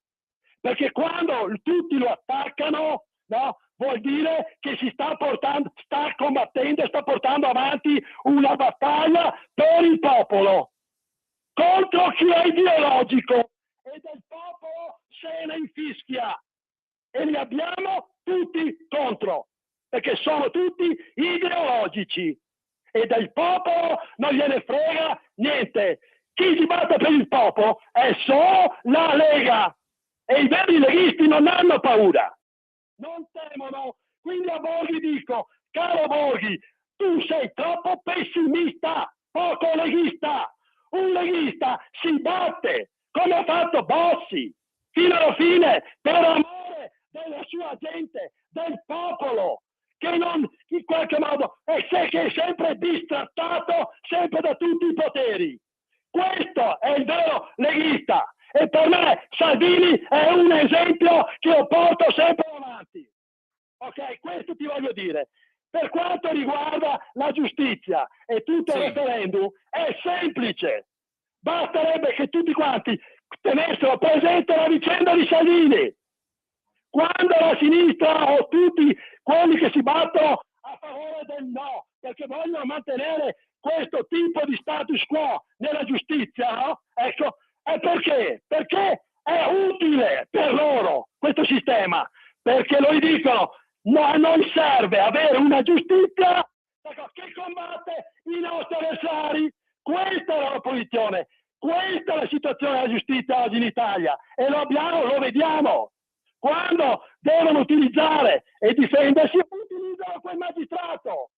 perché quando tutti lo attaccano, no, vuol dire che sta combattendo, sta portando avanti una battaglia per il popolo, contro chi è ideologico, e del popolo se ne infischia, e li abbiamo tutti contro, perché sono tutti ideologici e del popolo non gliene frega niente. Chi si batte per il popolo è solo la Lega, e i veri leghisti non hanno paura, non temono. Quindi a Borghi dico, caro Borghi, tu sei troppo pessimista, poco leghista. Un leghista si batte, come ha fatto Bossi, fino alla fine, per amore della sua gente, del popolo, che non, in qualche modo, che è sempre distrattato, sempre da tutti i poteri. Questo è il vero leghista, e per me Salvini è un esempio che io porto sempre avanti. Ok, questo ti voglio dire. Per quanto riguarda la giustizia e tutto il referendum, è semplice. Basterebbe che tutti quanti tenessero presente la vicenda di Salvini. Quando la sinistra o tutti quelli che si battono a favore del no, perché vogliono mantenere questo tipo di status quo nella giustizia, no? Ecco, è perché? Perché è utile per loro questo sistema, perché loro dicono no, a noi serve avere una giustizia che combatte i nostri avversari. Questa è la loro posizione, questa è la situazione della giustizia oggi in Italia, e lo vediamo. Quando devono utilizzare e difendersi, utilizzano quel magistrato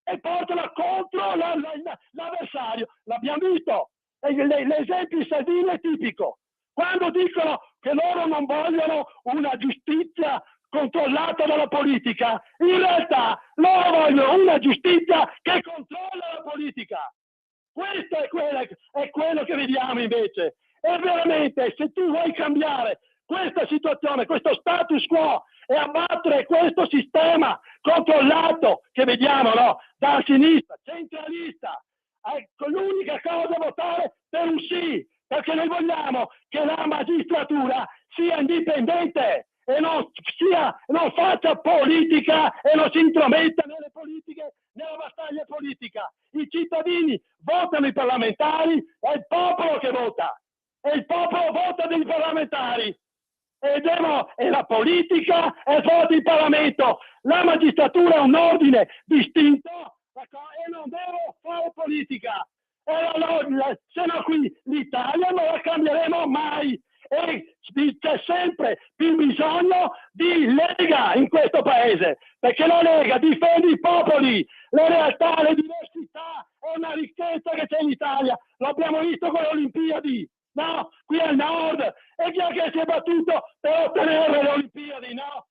e portano contro l'avversario. L'abbiamo visto, l'esempio di Salvini è tipico. Quando dicono che loro non vogliono una giustizia controllata dalla politica, in realtà loro vogliono una giustizia che controlla la politica. Questo è quello che vediamo invece. E veramente, se tu vuoi cambiare questa situazione, questo status quo, e abbattere questo sistema controllato che vediamo, no, da sinistra, centralista, ecco, l'unica cosa è votare per un sì, perché noi vogliamo che la magistratura sia indipendente e non faccia politica e non si intrometta nelle politiche, nella battaglia politica. I cittadini votano i parlamentari, è il popolo che vota, e il popolo vota dei parlamentari. E la politica è fuori il Parlamento. La magistratura è un ordine distinto e non deve fare politica. Se no qui l'Italia non la cambieremo mai. E c'è sempre più bisogno di Lega in questo paese, perché la Lega difende i popoli, le realtà, le diversità, è una ricchezza che c'è in Italia. L'abbiamo visto con le Olimpiadi. No, qui al nord, e chi è che si è battuto per ottenere le Olimpiadi, no?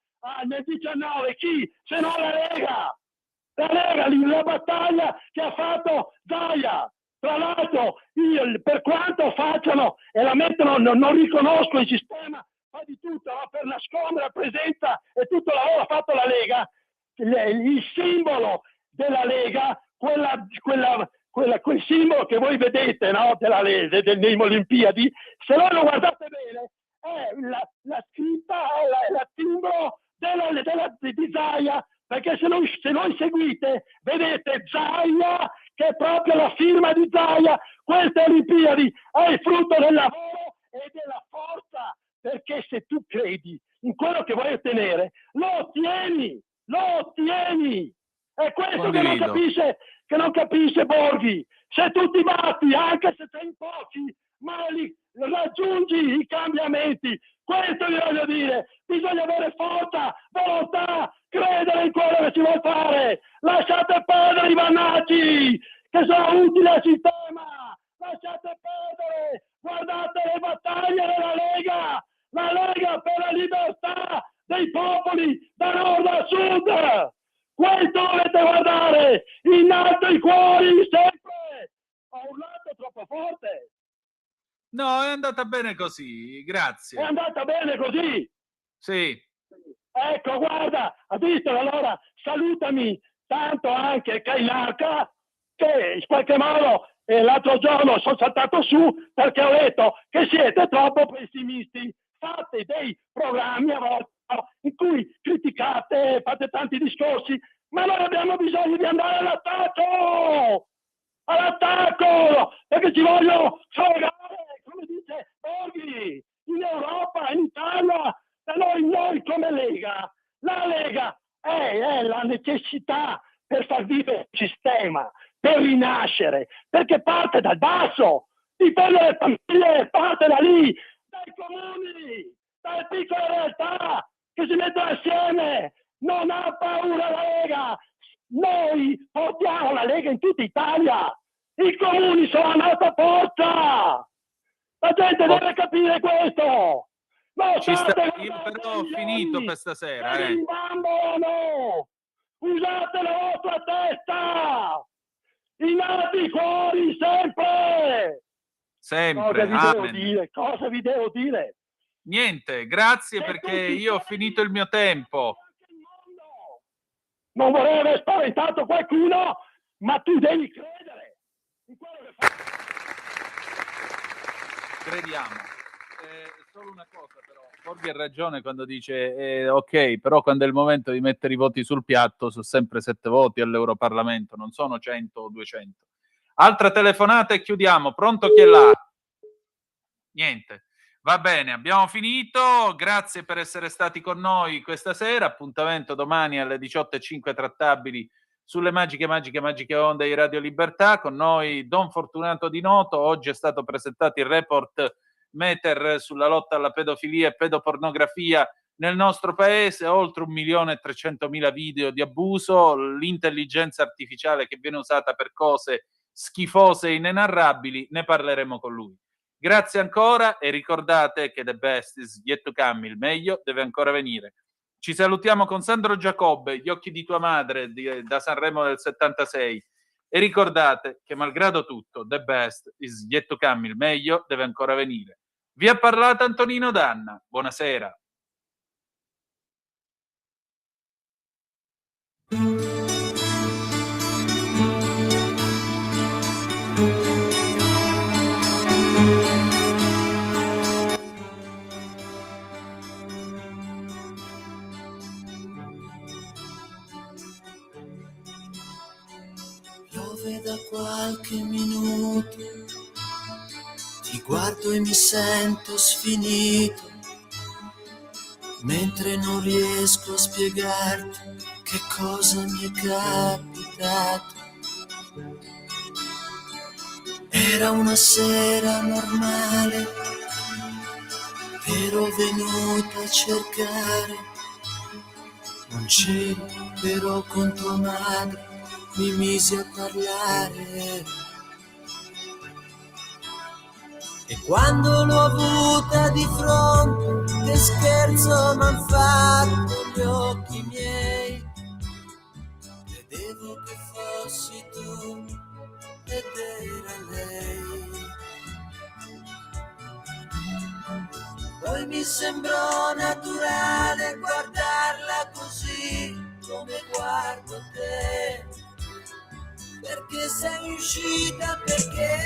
Nel 19, chi? Se non la Lega! La Lega, la battaglia che ha fatto Zaia. Tra l'altro, per quanto facciano e la mettono, non riconosco il sistema, fa di tutto, no? Per nascondere la presenza e tutto il lavoro ha fatto la Lega. Il simbolo della Lega, quel simbolo che voi vedete, no, delle Olimpiadi, se voi lo guardate bene, è la scritta, è la simbolo di Zaia, perché se noi seguite, vedete Zaia, che è proprio la firma di Zaia. Queste Olimpiadi è il frutto del lavoro e della forza, perché se tu credi in quello che vuoi ottenere, lo ottieni! È questo che non capisce Borghi. Se tu ti batti, anche se sei in pochi, ma raggiungi i cambiamenti. Questo vi voglio dire. Bisogna avere forza, volontà, credere in quello che si vuole fare. Lasciate perdere i vannacci, che sono utili al sistema. Lasciate perdere. Guardate le battaglie della Lega. La Lega per la libertà dei popoli da nord a sud. Questo dovete guardare, in alto i cuori sempre. Ho urlato troppo forte. No, è andata bene così, grazie. È andata bene così? Sì. Ecco, guarda, ha visto, allora salutami tanto anche Cainarca, che in qualche modo l'altro giorno sono saltato su perché ho detto che siete troppo pessimisti. Fate dei programmi a volte in cui criticate, fate tanti discorsi, ma noi abbiamo bisogno di andare all'attacco, perché ci vogliono fregare, come dice Borghi, in Europa, in Italia, da noi come Lega. La Lega è la necessità per far vivere il sistema, per rinascere, perché parte dal basso, difende le famiglie, parte da lì, dai comuni, dalle piccole realtà che si mettono assieme. Non ha paura la Lega. Noi portiamo la Lega in tutta Italia. I comuni sono la nostra forza. La gente deve capire questo. Io però ho finito per stasera. Bambolano. Usate la vostra testa. In alto i cuori sempre. Sempre. Cosa vi devo dire? Niente, grazie, perché io ho finito il mio tempo. Non vorrei aver spaventato qualcuno, ma tu devi credere in quello che fai. Crediamo. Solo una cosa però, Borghi ha ragione quando dice ok, però quando è il momento di mettere i voti sul piatto sono sempre 7 voti all'Europarlamento, non sono 100 o 200. Altra telefonata e chiudiamo. Pronto, chi è là? Niente. Va bene, abbiamo finito. Grazie per essere stati con noi questa sera. Appuntamento domani alle 18:05 trattabili sulle magiche onde di Radio Libertà. Con noi Don Fortunato Di Noto. Oggi è stato presentato il report Meter sulla lotta alla pedofilia e pedopornografia nel nostro paese. Oltre 1.300.000 video di abuso, l'intelligenza artificiale che viene usata per cose schifose e inenarrabili. Ne parleremo con lui. Grazie ancora e ricordate che the best is yet to come, il meglio deve ancora venire. Ci salutiamo con Sandro Giacobbe, Gli occhi di tua madre da Sanremo del 76 e ricordate che malgrado tutto the best is yet to come, il meglio deve ancora venire. Vi ha parlato Antonino Danna, buonasera. dove da qualche minuto ti guardo e mi sento sfinito, mentre non riesco a spiegarti che cosa mi è capitato. Era una sera normale, ero venuta a cercare, non c'ero, però con tua madre mi misi a parlare. E quando l'ho avuta di fronte, che scherzo m'han fatto gli occhi miei, credevo che fossi tu ed era lei. Poi mi sembrò naturale guardarla così come guardo te, perché sei uscita, perché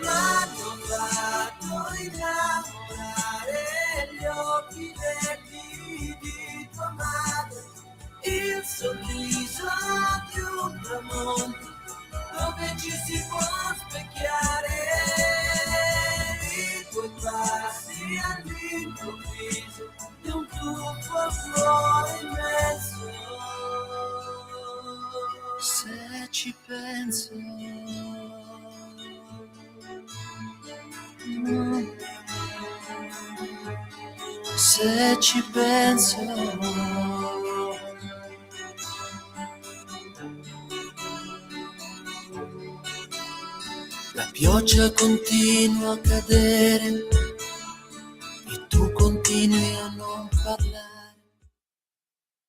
m'hanno fatto innamorare gli occhi verdi di tua madre, il sorriso di un tramonto dove ci si può specchiare, i tuoi passi all'improvviso di un tuffo suono immenso. Se ci penso, se ci penso, la pioggia continua a cadere e tu continui